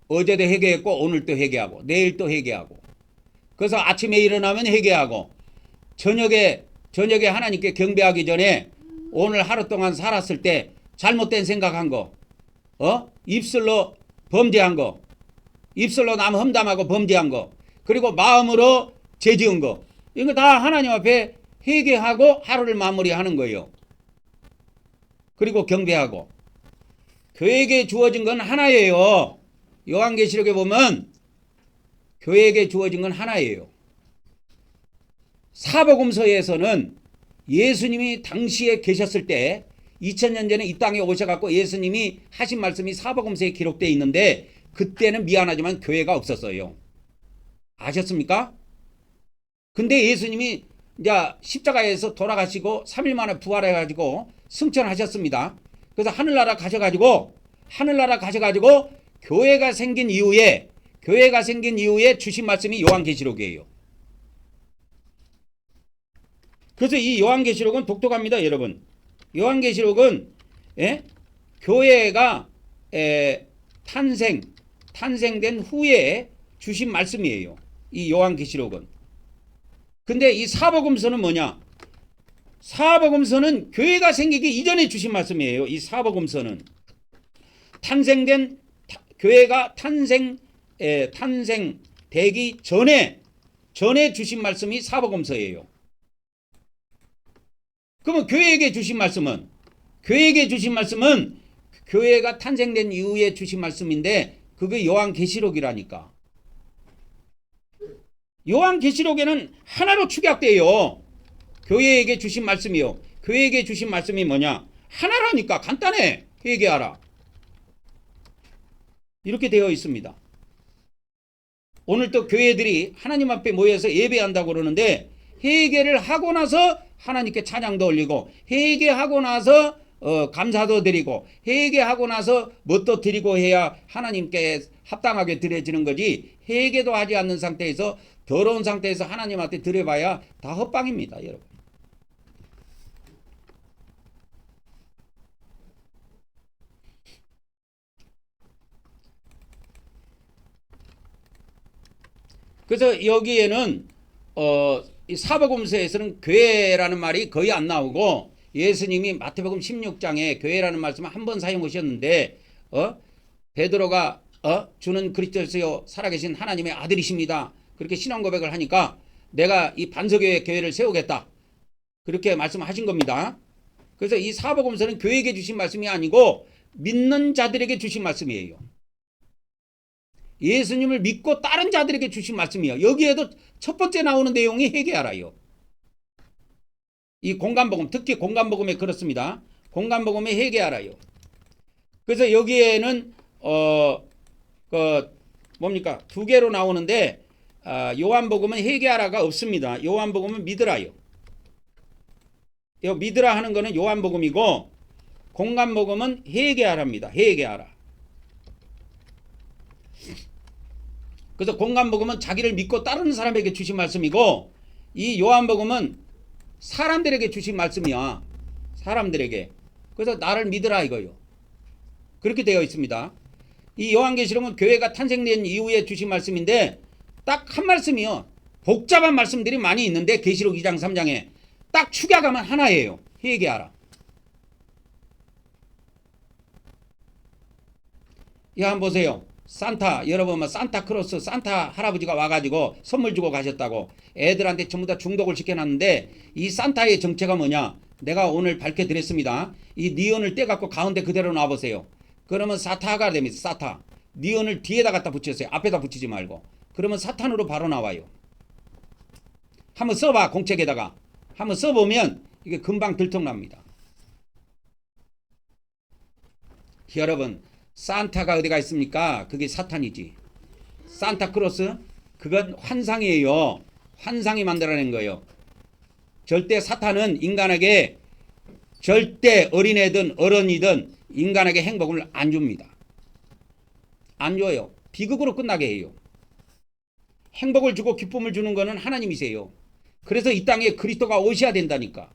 어제도 회개했고 오늘도 회개하고 내일도 회개하고. 그래서 아침에 일어나면 회개하고 저녁에 하나님께 경배하기 전에 오늘 하루 동안 살았을 때 잘못된 생각한 거, 입술로 범죄한 거, 입술로 남 험담하고 범죄한 거, 그리고 마음으로 죄 지은 거, 이거 다 하나님 앞에 회개하고 하루를 마무리하는 거예요. 그리고 경배하고. 교회에게 주어진 건 하나예요. 요한계시록에 보면 교회에게 주어진 건 하나예요. 사복음서에서는 예수님이 당시에 계셨을 때 2000년 전에 이 땅에 오셔갖고 예수님이 하신 말씀이 사복음서에 기록되어 있는데 그때는 미안하지만 교회가 없었어요. 아셨습니까? 근데 예수님이 이제 십자가에서 돌아가시고 3일 만에 부활해가지고 승천하셨습니다. 그래서 하늘나라 가셔가지고 교회가 생긴 이후에 주신 말씀이 요한계시록이에요. 그래서 이 요한계시록은 독특합니다, 여러분. 요한계시록은 교회가 탄생된 후에 주신 말씀이에요. 이 요한계시록은. 근데 이 사복음서는 뭐냐? 사복음서는 교회가 생기기 이전에 주신 말씀이에요. 이 사복음서는 교회가 탄생되기 전에 주신 말씀이 사복음서예요. 그러면 교회에게 주신 말씀은 교회가 탄생된 이후에 주신 말씀인데 그게 요한계시록이라니까. 요한계시록에는 하나로 축약돼요. 교회에게 주신 말씀이요. 교회에게 주신 말씀이 뭐냐? 하나라니까. 간단해. 회개하라. 이렇게 되어 있습니다. 오늘 또 교회들이 하나님 앞에 모여서 예배한다고 그러는데 회개를 하고 나서 하나님께 찬양도 올리고 회개하고 나서 감사도 드리고 회개하고 나서 뭣도 드리고 해야 하나님께 합당하게 드려지는 거지, 회개도 하지 않는 상태에서 더러운 상태에서 하나님한테 드려봐야 다 헛방입니다, 여러분. 그래서 여기에는 이 사복음서에서는 교회라는 말이 거의 안 나오고 예수님이 마태복음 16장에 교회라는 말씀을 한 번 사용하셨는데 베드로가 주는 그리스도시요 살아계신 하나님의 아들이십니다. 그렇게 신앙 고백을 하니까 내가 이 반석의 교회를 세우겠다. 그렇게 말씀하신 겁니다. 그래서 이 사복음서는 교회에게 주신 말씀이 아니고 믿는 자들에게 주신 말씀이에요. 예수님을 믿고 다른 자들에게 주신 말씀이에요. 여기에도 첫 번째 나오는 내용이 회개하라요. 이 공간복음, 특히 공간복음에 그렇습니다. 공간복음에 회개하라요. 그래서 여기에는 뭡니까? 두 개로 나오는데 요한복음은 회개하라가 없습니다. 요한복음은 믿으라요. 믿으라 하는 거는 요한복음이고 공간복음은 회개하랍니다. 회개하라. 그래서 공간복음은 자기를 믿고 따르는 사람에게 주신 말씀이고 이 요한복음은 사람들에게 주신 말씀이야. 사람들에게. 그래서 나를 믿으라 이거요. 그렇게 되어 있습니다. 이 요한계시록은 교회가 탄생된 이후에 주신 말씀인데 딱 한 말씀이요. 복잡한 말씀들이 많이 있는데 계시록 2장 3장에 딱 축약하면 하나예요. 회개하라. 이 한번 보세요. 산타, 여러분 산타크로스, 산타 할아버지가 와가지고 선물 주고 가셨다고 애들한테 전부 다 중독을 시켜놨는데 이 산타의 정체가 뭐냐? 내가 오늘 밝혀드렸습니다. 이 니온을 떼갖고 가운데 그대로 놔보세요. 그러면 사타가 됩니다. 사타. 니온을 뒤에다 갖다 붙였어요. 앞에다 붙이지 말고. 그러면 사탄으로 바로 나와요. 한번 써봐. 공책에다가. 한번 써보면 이게 금방 들통납니다. 여러분, 산타가 어디가 있습니까? 그게 사탄이지. 산타크로스? 그건 환상이에요. 환상이 만들어낸 거예요. 절대 사탄은 인간에게 절대 어린애든 어른이든 인간에게 행복을 안 줍니다. 안 줘요. 비극으로 끝나게 해요. 행복을 주고 기쁨을 주는 거는 하나님이세요. 그래서 이 땅에 그리스도가 오셔야 된다니까.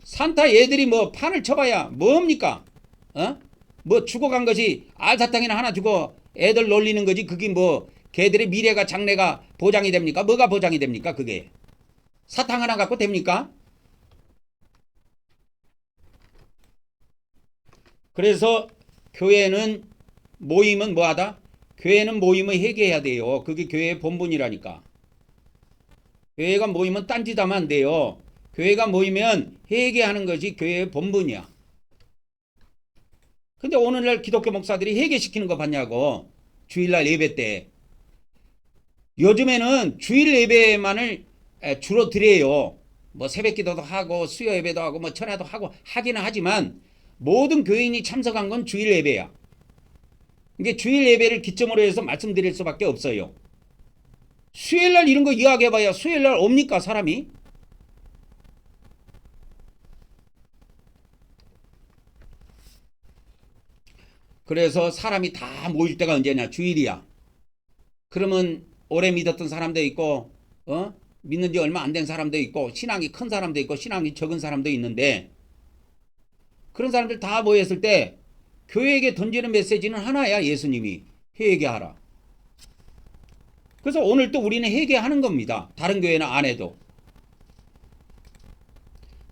산타 애들이 뭐 판을 쳐봐야 뭡니까? 뭐 죽어간 것이 알사탕이나 하나 주고 애들 놀리는 거지. 그게 뭐 걔들의 미래가 장래가 보장이 됩니까? 뭐가 보장이 됩니까? 그게 사탕 하나 갖고 됩니까? 그래서 교회는 모임은 뭐하다? 교회는 모임을 회개해야 돼요. 그게 교회의 본분이라니까. 교회가 모이면 딴짓하면 안 돼요. 교회가 모이면 회개하는 것이 교회의 본분이야. 근데 오늘날 기독교 목사들이 회개시키는 거 봤냐고. 주일날 예배 때. 요즘에는 주일 예배만을 주로 드려요. 뭐 새벽기도도 하고 수요 예배도 하고 뭐 천야도 하고 하기는 하지만 모든 교인이 참석한 건 주일 예배야. 이게 주일 예배를 기점으로 해서 말씀드릴 수밖에 없어요. 수요일날 이런 거 이야기해봐야 수요일날 옵니까 사람이? 그래서 사람이 다 모일 때가 언제냐? 주일이야. 그러면 오래 믿었던 사람도 있고 믿는 지 얼마 안 된 사람도 있고 신앙이 큰 사람도 있고 신앙이 적은 사람도 있는데 그런 사람들 다 모였을 때 교회에게 던지는 메시지는 하나야. 예수님이 회개하라. 그래서 오늘 또 우리는 회개하는 겁니다. 다른 교회는 안 해도.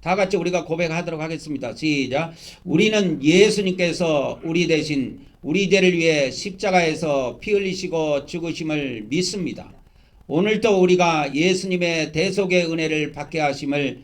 다 같이 우리가 고백하도록 하겠습니다. 시작. 우리는 예수님께서 우리 대신 우리 죄를 위해 십자가에서 피 흘리시고 죽으심을 믿습니다. 오늘도 우리가 예수님의 대속의 은혜를 받게 하심을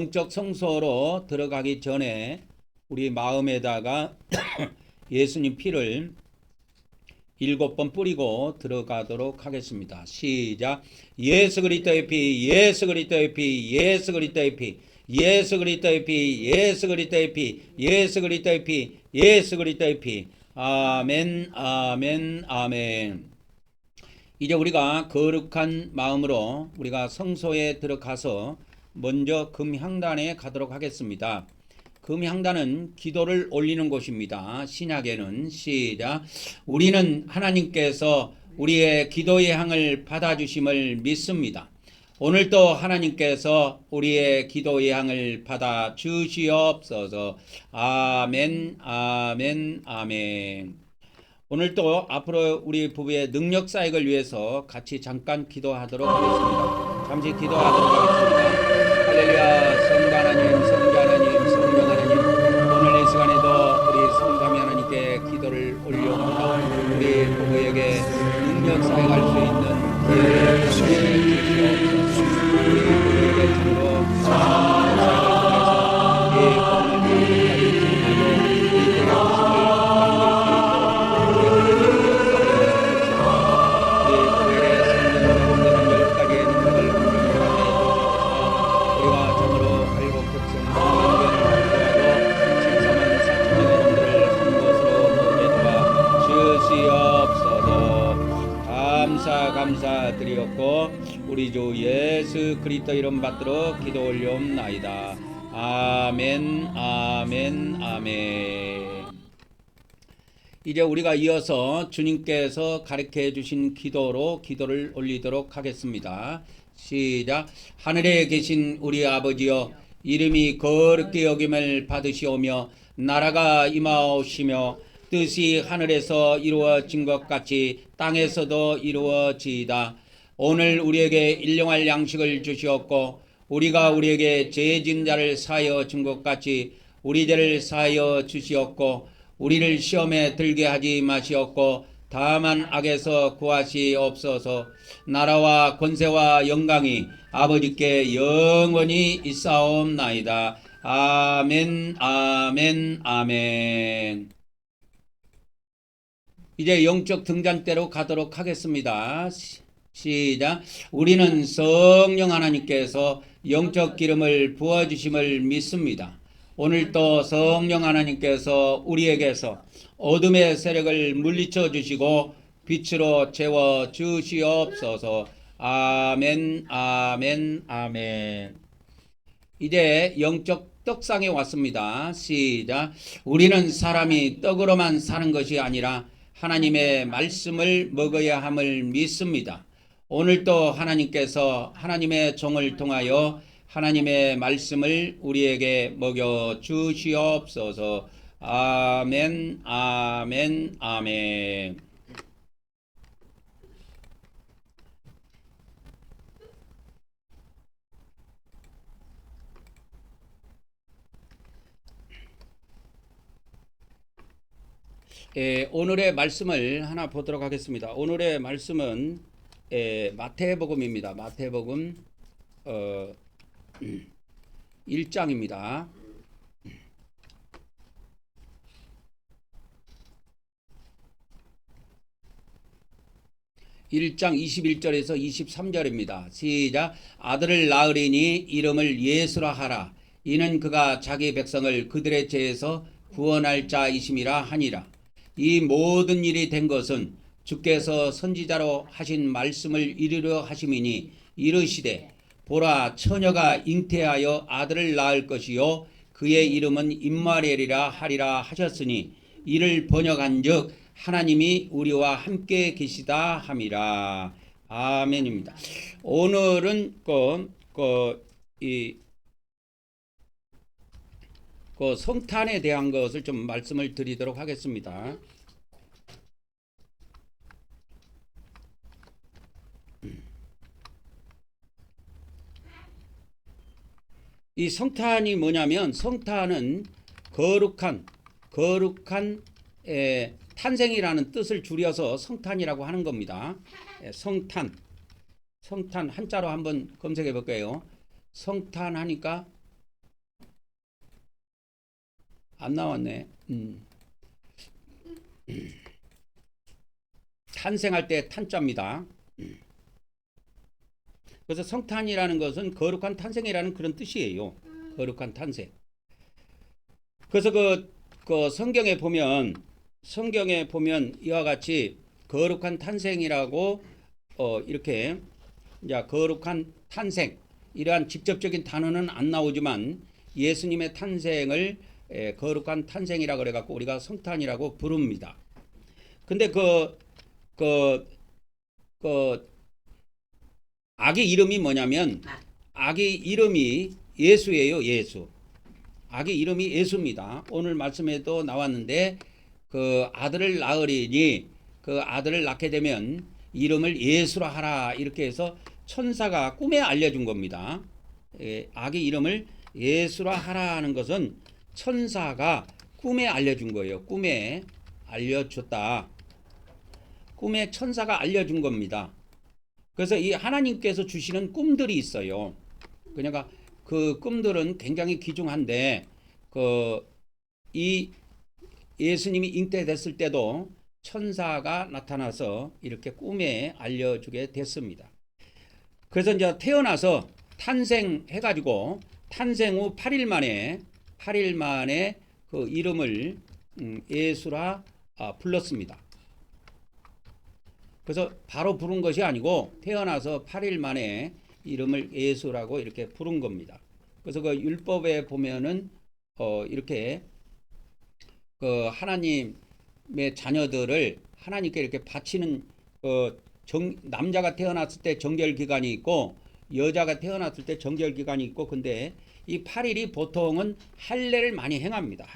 영적 성소로 들어가기 전에 우리 마음에다가 예수님 피를 7번 뿌리고 들어가도록 하겠습니다. 시작. 예수 그리스도의 피, 예수 그리스도의 피, 예수 그리스도의 피, 예수 그리스도의 피, 예수 그리스도의 피, 예수 그리스도의 피, 예수 그리스도의 피. 아멘, 아멘, 아멘. 이제 우리가 거룩한 마음으로 우리가 성소에 들어가서 먼저 금향단에 가도록 하겠습니다. 금향단은 기도를 올리는 곳입니다. 신약에는 시작. 우리는 하나님께서 우리의 기도의 향을 받아주심을 믿습니다. 오늘도 하나님께서 우리의 기도의 향을 받아 주시옵소서. 아멘, 아멘, 아멘. 오늘도 앞으로 우리 부부의 능력 사역을 위해서 같이 잠깐 기도하도록 하겠습니다. 잠시 기도하도록 하겠습니다. 할렐루야. 성부 하나님, 성자 하나님, 성령 하나님, 오늘 이 시간에도 우리 성삼위 하나님께 기도를 올려옵니다. 우리 부부에게 능력 사역할 수 있는 기회를 주시옵소서. 우리 부부에게 참으로 사역을 통해서 이 복음을 전하기까지 진행하고 이 대한 감사드리옵고 우리 주 예수 그리스도 이름 받들어 기도 올려옵나이다. 아멘, 아멘, 아멘. 이제 우리가 이어서 주님께서 가르쳐 주신 기도로 기도를 올리도록 하겠습니다. 시작. 하늘에 계신 우리 아버지여, 이름이 거룩히 여김을 받으시오며 나라가 임하오시며 뜻이 하늘에서 이루어진 것 같이 땅에서도 이루어지이다. 오늘 우리에게 일용할 양식을 주시옵고 우리가 우리에게 죄진 자를 사하여 준 것 같이 우리 죄를 사하여 주시옵고 우리를 시험에 들게 하지 마시옵고 다만 악에서 구하시옵소서. 나라와 권세와 영광이 아버지께 영원히 있사옵나이다. 아멘, 아멘, 아멘. 이제 영적 등잔대로 가도록 하겠습니다. 시작. 우리는 성령 하나님께서 영적 기름을 부어주심을 믿습니다. 오늘도 성령 하나님께서 우리에게서 어둠의 세력을 물리쳐 주시고 빛으로 채워 주시옵소서. 아멘, 아멘, 아멘. 이제 영적 떡상에 왔습니다. 시작. 우리는 사람이 떡으로만 사는 것이 아니라 하나님의 말씀을 먹어야 함을 믿습니다. 오늘도 하나님께서 하나님의 종을 통하여 하나님의 말씀을 우리에게 먹여 주시옵소서. 아멘, 아멘, 아멘. 오늘의 말씀을 하나 보도록 하겠습니다. 오늘의 말씀은 마태복음입니다. 마태복음 1장입니다. 1장 21절에서 23절입니다. 시작. 아들을 낳으리니 이름을 예수라 하라. 이는 그가 자기 백성을 그들의 죄에서 구원할 자이심이라 하니라. 이 모든 일이 된 것은 주께서 선지자로 하신 말씀을 이루려 하심이니 이르시되 보라 처녀가 잉태하여 아들을 낳을 것이요 그의 이름은 임마누엘이라 하리라 하셨으니 이를 번역한즉 하나님이 우리와 함께 계시다 함이라. 아멘입니다. 오늘은 성탄에 대한 것을 좀 말씀을 드리도록 하겠습니다. 이 성탄이 뭐냐면 성탄은 거룩한 탄생이라는 뜻을 줄여서 성탄이라고 하는 겁니다. 성탄 한자로 한번 검색해 볼게요. 성탄 하니까 안 나왔네. 탄생할 때 탄자입니다. 그래서 성탄이라는 것은 거룩한 탄생이라는 그런 뜻이에요. 거룩한 탄생. 그래서 그 성경에 보면 이와 같이 거룩한 탄생이라고 이렇게 이제 거룩한 탄생 이러한 직접적인 단어는 안 나오지만 예수님의 탄생을 거룩한 탄생이라 그래 갖고 우리가 성탄이라고 부릅니다. 근데 아기 이름이 뭐냐면 아기 이름이 예수예요. 예수. 아기 이름이 예수입니다. 오늘 말씀에도 나왔는데 그 아들을 낳으리니 그 아들을 낳게 되면 이름을 예수라 하라 이렇게 해서 천사가 꿈에 알려준 겁니다. 아기 이름을 예수라 하라 하는 것은 천사가 꿈에 알려준 거예요. 꿈에 알려줬다. 꿈에 천사가 알려준 겁니다. 그래서 이 하나님께서 주시는 꿈들이 있어요. 그러니까 그 꿈들은 굉장히 귀중한데 이 예수님이 잉태됐을 때도 천사가 나타나서 이렇게 꿈에 알려주게 됐습니다. 그래서 이제 태어나서 탄생해가지고 탄생 후 8일 만에 그 이름을 예수라 불렀습니다. 그래서 바로 부른 것이 아니고 태어나서 8일 만에 이름을 예수라고 이렇게 부른 겁니다. 그래서 그 율법에 보면은 이렇게 그 하나님의 자녀들을 하나님께 이렇게 바치는 남자가 태어났을 때 정결 기간이 있고 여자가 태어났을 때 정결 기간이 있고 근데 이 8일이 보통은 할례를 많이 행합니다.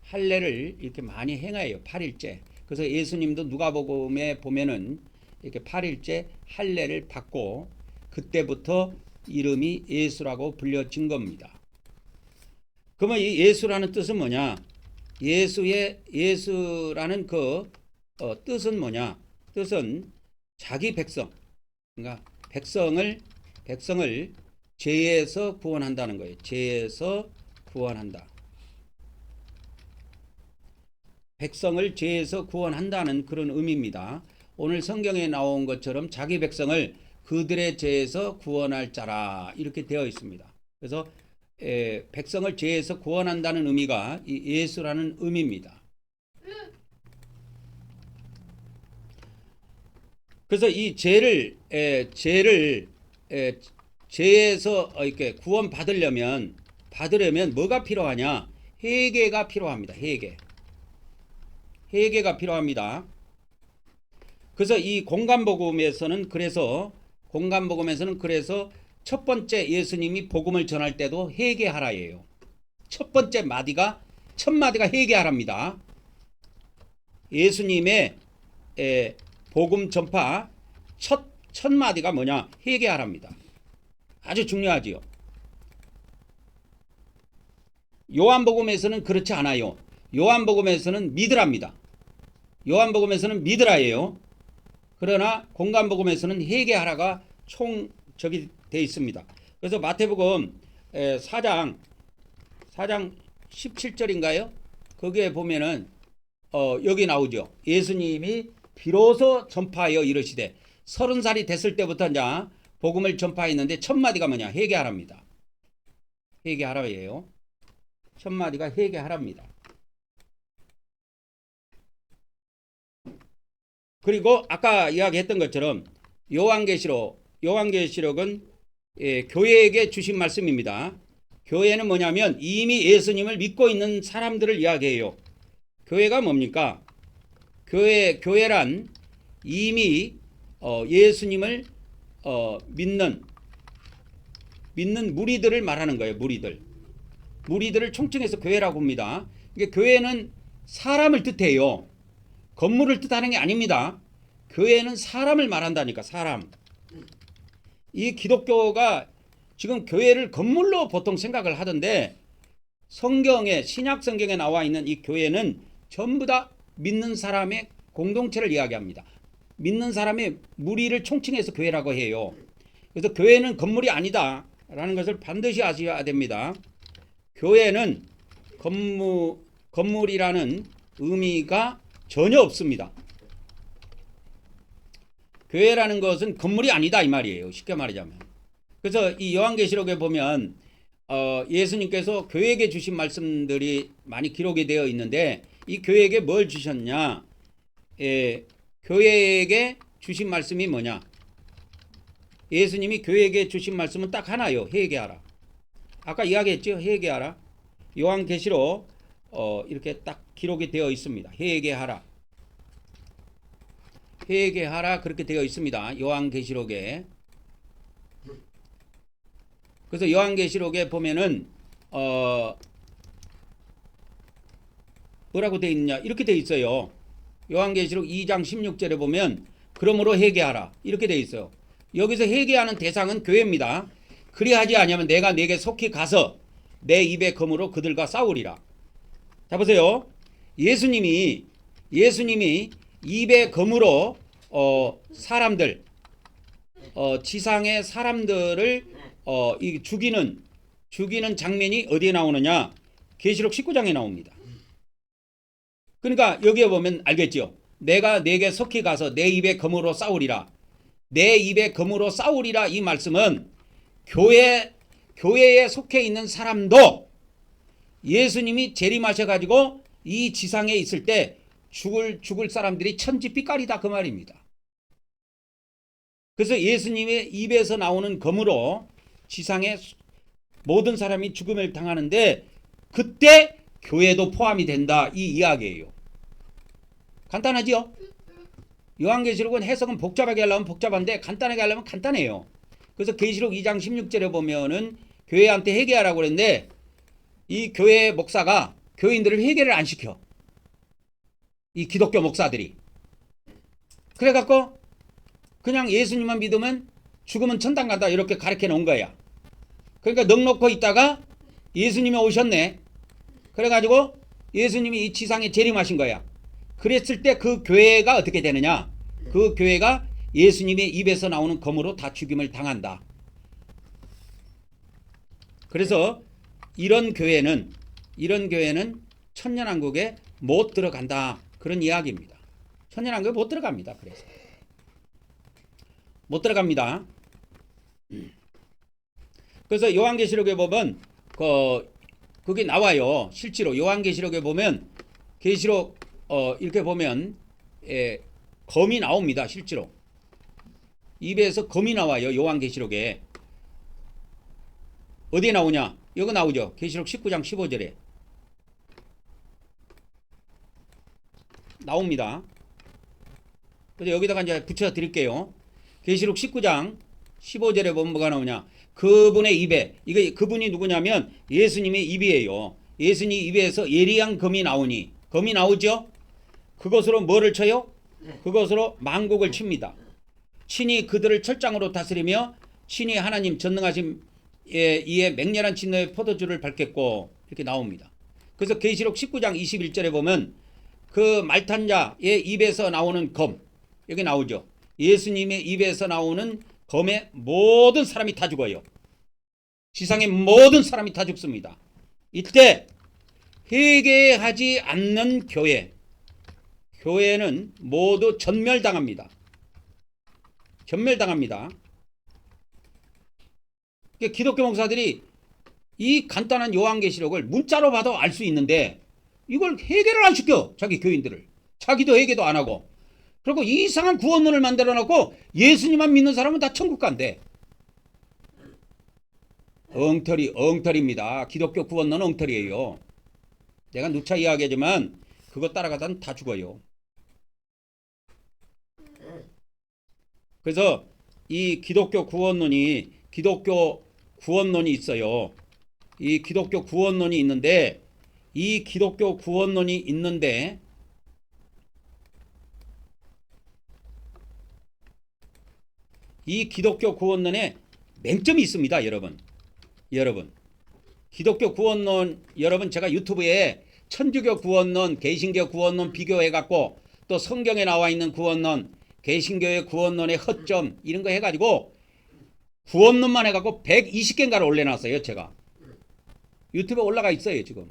할례를 이렇게 많이 행해요. 8일째. 그래서 예수님도 누가복음에 보면은 이렇게 8일째 할례를 받고 그때부터 이름이 예수라고 불려진 겁니다. 그러면 이 예수라는 뜻은 뭐냐? 예수라는 뜻은 뭐냐? 뜻은 자기 백성, 그러니까 백성을 죄에서 구원한다는 거예요. 죄에서 구원한다. 백성을 죄에서 구원한다는 그런 의미입니다. 오늘 성경에 나온 것처럼 자기 백성을 그들의 죄에서 구원할 자라 이렇게 되어 있습니다. 그래서 백성을 죄에서 구원한다는 의미가 이 예수라는 의미입니다. 그래서 이 죄에서 이렇게 구원 받으려면 뭐가 필요하냐? 회개가 필요합니다. 회개가 필요합니다. 그래서 이 공간복음에서는 그래서 첫 번째 예수님이 복음을 전할 때도 회개하라예요. 첫 마디가 회개하랍니다. 예수님의 복음 전파 첫 마디가 뭐냐? 회개하랍니다. 아주 중요하지요. 요한복음에서는 그렇지 않아요. 요한복음에서는 믿으랍니다. 요한복음에서는 믿으라예요. 그러나 공간복음에서는 회개하라가 저기 돼 있습니다. 그래서 마태복음 4장 17절인가요? 거기에 보면은 여기 나오죠. 예수님이 비로소 전파하여 이르시되 30살이 됐을 때부터 이제 복음을 전파했는데 첫 마디가 뭐냐? 회개하랍니다. 회개하라예요. 첫 마디가 회개하랍니다. 그리고 아까 이야기했던 것처럼 요한계시록은 교회에게 주신 말씀입니다. 교회는 뭐냐면 이미 예수님을 믿고 있는 사람들을 이야기해요. 교회가 뭡니까? 교회란 이미 예수님을 믿는 무리들을 말하는 거예요. 무리들을 총칭해서 교회라고 합니다. 그러니까 교회는 사람을 뜻해요. 건물을 뜻하는 게 아닙니다. 교회는 사람을 말한다니까. 사람. 이 기독교가 지금 교회를 건물로 보통 생각을 하던데 신약 성경에 나와 있는 이 교회는 전부 다 믿는 사람의 공동체를 이야기합니다. 믿는 사람의 무리를 총칭해서 교회라고 해요. 그래서 교회는 건물이 아니다 라는 것을 반드시 아셔야 됩니다. 교회는 건물이라는 의미가 전혀 없습니다. 교회라는 것은 건물이 아니다 이 말이에요. 쉽게 말하자면. 그래서 이 요한계시록에 보면 예수님께서 교회에게 주신 말씀들이 많이 기록이 되어 있는데 이 교회에게 뭘 주셨냐? 교회에게 주신 말씀이 뭐냐? 예수님이 교회에게 주신 말씀은 딱 하나요. 회개하라. 아까 이야기했죠. 회개하라. 요한계시록 이렇게 딱 기록이 되어 있습니다. 회개하라. 회개하라 그렇게 되어 있습니다. 요한계시록에. 그래서 요한계시록에 보면은 뭐라고 되어 있느냐 이렇게 되어 있어요. 요한계시록 2장 16절에 보면 그러므로 회개하라 이렇게 되어 있어요. 여기서 회개하는 대상은 교회입니다. 그리하지 아니하면 내가 네게 속히 가서 내 입의 검으로 그들과 싸우리라. 자 보세요. 예수님이 입의 검으로 사람들 지상의 사람들을 죽이는 장면이 어디에 나오느냐? 계시록 19장에 나옵니다. 그러니까 여기에 보면 알겠죠. 내가 네게 속히 가서 내 입의 검으로 싸우리라. 내 입의 검으로 싸우리라 이 말씀은 교회에 속해 있는 사람도 예수님이 재림하셔가지고 이 지상에 있을 때 죽을 사람들이 천지빛깔이다 그 말입니다. 그래서 예수님의 입에서 나오는 검으로 지상의 모든 사람이 죽음을 당하는데 그때 교회도 포함이 된다 이 이야기예요. 간단하지요? 요한계시록은 해석은 복잡하게 하려면 복잡한데 간단하게 하려면 간단해요. 그래서 계시록 2장 16절에 보면은 교회한테 회개하라고 그랬는데 이 교회 목사가 교인들을 회개를 안 시켜. 이 기독교 목사들이. 그래갖고 그냥 예수님만 믿으면 죽으면 천당 간다 이렇게 가르쳐 놓은 거야. 그러니까 넉넉고 있다가 예수님이 오셨네. 그래가지고 예수님이 이 지상에 재림하신 거야. 그랬을 때 그 교회가 어떻게 되느냐? 그 교회가 예수님의 입에서 나오는 검으로 다 죽임을 당한다. 그래서 이런 교회는 천년왕국에 못 들어간다. 그런 이야기입니다. 천년왕국에 못 들어갑니다. 그래서 못 들어갑니다. 그래서 요한계시록에 보면 그게 나와요. 실제로 요한계시록에 보면 계시록 이렇게 보면 검이 나옵니다. 실제로 입에서 검이 나와요. 요한계시록에 어디에 나오냐? 여기 나오죠. 계시록 19장 15절에 나옵니다. 그래서 여기다가 이제 붙여 드릴게요. 계시록 19장 15절에 보면 뭐가 나오냐? 그분의 입에, 이게 그분이 누구냐면 예수님의 입이에요. 예수님 입에서 예리한 검이 나오니, 검이 나오죠? 그것으로 뭐를 쳐요? 그것으로 만국을 칩니다. 친히 그들을 철장으로 다스리며 친히 하나님 전능하신 이에 맹렬한 진노의 포도주를 밟겠고 이렇게 나옵니다. 그래서 계시록 19장 21절에 보면 그 말탄 자의 입에서 나오는 검 여기 나오죠. 예수님의 입에서 나오는 검에 모든 사람이 다 죽어요. 지상의 모든 사람이 다 죽습니다. 이때 회개하지 않는 교회는 모두 전멸당합니다. 전멸당합니다. 기독교 목사들이 이 간단한 요한계시록을 문자로 봐도 알 수 있는데 이걸 회개를 안 시켜. 자기 교인들을. 자기도 회개도 안 하고. 그리고 이상한 구원론을 만들어 놓고 예수님만 믿는 사람은 다 천국 간대. 엉터리입니다. 기독교 구원론은 엉터리예요. 내가 누차 이야기하지만 그거 따라가다는 다 죽어요. 그래서 이 기독교 구원론이 있어요. 이 기독교 구원론이 있는데 이 기독교 구원론에 맹점이 있습니다. 여러분 기독교 구원론 여러분 제가 유튜브에 천주교 구원론, 개신교 구원론 비교해갖고 또 성경에 나와 있는 구원론, 개신교의 구원론의 허점 이런 거 해가지고 구원론만 해갖고 120개인가를 올려놨어요. 제가 유튜브에 올라가 있어요, 지금.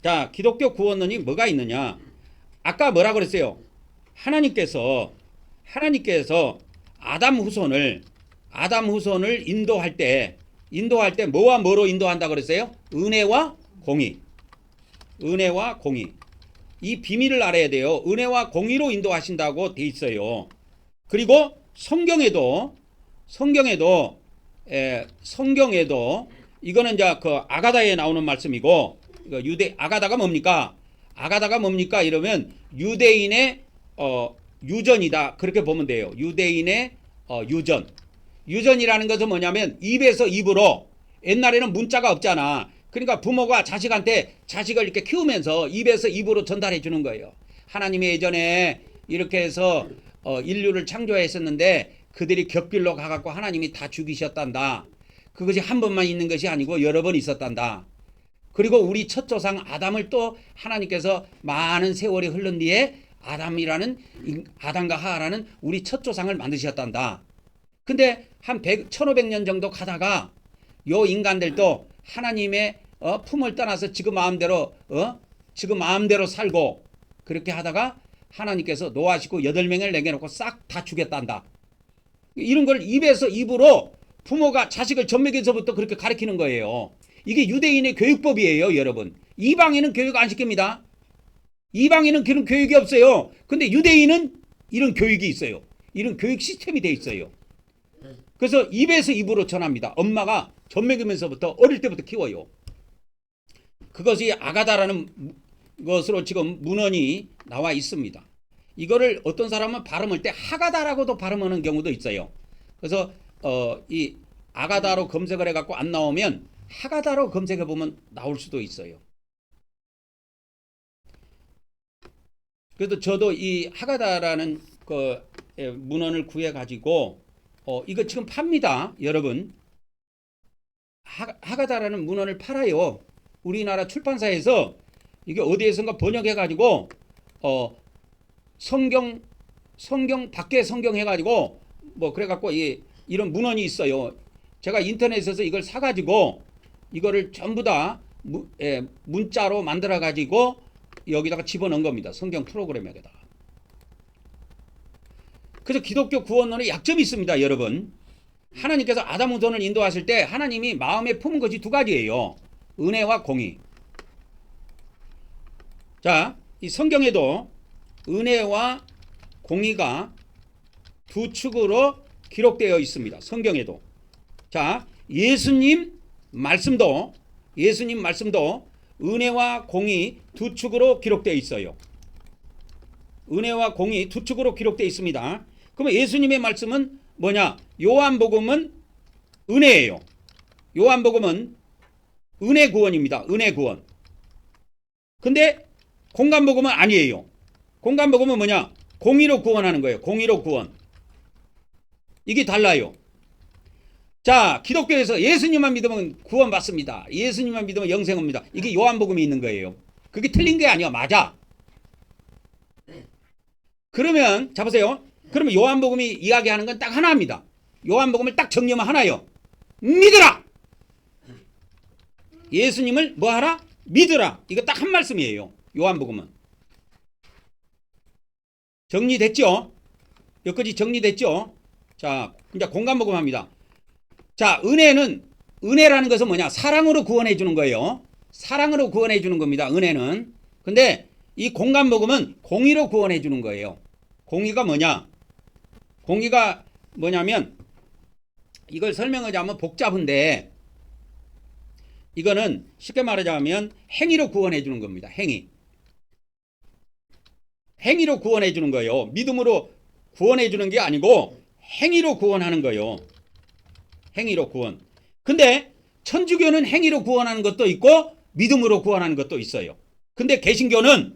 자, 기독교 구원론이 뭐가 있느냐? 아까 뭐라 그랬어요? 하나님께서 아담 후손을 인도할 때 뭐와 뭐로 인도한다 그랬어요? 은혜와 공의. 은혜와 공의. 이 비밀을 알아야 돼요. 은혜와 공의로 인도하신다고 돼 있어요. 그리고 성경에도 이거는 이제 그 아가다에 나오는 말씀이고, 아가다가 뭡니까? 이러면 유대인의 유전이다. 그렇게 보면 돼요. 유대인의 유전. 유전이라는 것은 뭐냐면 입에서 입으로, 옛날에는 문자가 없잖아. 그러니까 부모가 자식한테 자식을 이렇게 키우면서 입에서 입으로 전달해 주는 거예요. 하나님이 예전에 이렇게 해서 인류를 창조했었는데 그들이 격빌로 가갖고 하나님이 다 죽이셨단다. 그것이 한 번만 있는 것이 아니고 여러 번 있었단다. 그리고 우리 첫 조상 아담을 또 하나님께서 많은 세월이 흐른 뒤에 아담과 하하라는 우리 첫 조상을 만드셨단다. 근데 한 1500년 정도 가다가 요 인간들도 하나님의 품을 떠나서 지금 마음대로 살고 그렇게 하다가 하나님께서 노하시고 8명을 내겨놓고 싹 다 죽였단다. 이런 걸 입에서 입으로 부모가 자식을 젖먹여서부터 그렇게 가르치는 거예요. 이게 유대인의 교육법이에요, 여러분. 이방인은 교육 안 시킵니다. 이방인은 그런 교육이 없어요. 근데 유대인은 이런 교육이 있어요. 이런 교육 시스템이 돼 있어요. 그래서 입에서 입으로 전합니다. 엄마가 젖먹이면서부터 어릴 때부터 키워요. 그것이 아가다라는 것으로 지금 문헌이 나와 있습니다. 이거를 어떤 사람은 발음할 때 하가다라고도 발음하는 경우도 있어요. 그래서 이 아가다로 검색을 해갖고 안 나오면 하가다로 검색해 보면 나올 수도 있어요. 그래도 저도 이 하가다라는 그 문헌을 구해 가지고 이거 지금 팝니다, 여러분. 하가다라는 문헌을 팔아요. 우리나라 출판사에서 이게 어디에선가 번역해 가지고 성경 밖에 성경 해 가지고 뭐 그래 갖고 이런 문헌이 있어요. 제가 인터넷에서 이걸 사 가지고 이거를 전부 다 문자로 만들어 가지고 여기다가 집어넣은 겁니다. 성경 프로그램에다가. 그래서 기독교 구원론에 약점이 있습니다, 여러분. 하나님께서 아담 후손을 인도하실 때 하나님이 마음에 품은 것이 두 가지예요. 은혜와 공의. 자, 이 성경에도 은혜와 공의가 두 축으로 기록되어 있습니다. 성경에도. 자, 예수님 말씀도 은혜와 공의 두 축으로 기록되어 있어요. 은혜와 공의 두 축으로 기록되어 있습니다. 그러면 예수님의 말씀은 뭐냐? 요한복음은 은혜예요. 요한복음은 은혜 구원입니다. 은혜 구원. 근데 공간복음은 아니에요. 공간복음은 뭐냐? 공의로 구원하는 거예요. 공의로 구원. 이게 달라요. 자, 기독교에서 예수님만 믿으면 구원받습니다. 예수님만 믿으면 영생입니다. 이게 요한복음에 있는 거예요. 그게 틀린 게 아니야. 맞아. 그러면 자 보세요. 그러면 요한복음이 이야기하는 건 딱 하나입니다. 요한복음을 딱 정리하면 하나요. 믿으라. 예수님을 뭐 하라? 믿으라. 이거 딱 한 말씀이에요. 요한복음은. 정리됐죠? 여기까지 정리됐죠? 자, 이제 공간복음 합니다. 자, 은혜라는 것은 뭐냐? 사랑으로 구원해 주는 거예요. 사랑으로 구원해 주는 겁니다. 은혜는. 근데 이 공간복음은 공의로 구원해 주는 거예요. 공의가 뭐냐? 공의가 뭐냐면 이걸 설명하자면 복잡한데 이거는 쉽게 말하자면 행위로 구원해 주는 겁니다. 행위로 구원해 주는 거예요. 믿음으로 구원해 주는 게 아니고 행위로 구원하는 거예요. 행위로 구원. 근데 천주교는 행위로 구원하는 것도 있고 믿음으로 구원하는 것도 있어요. 근데 개신교는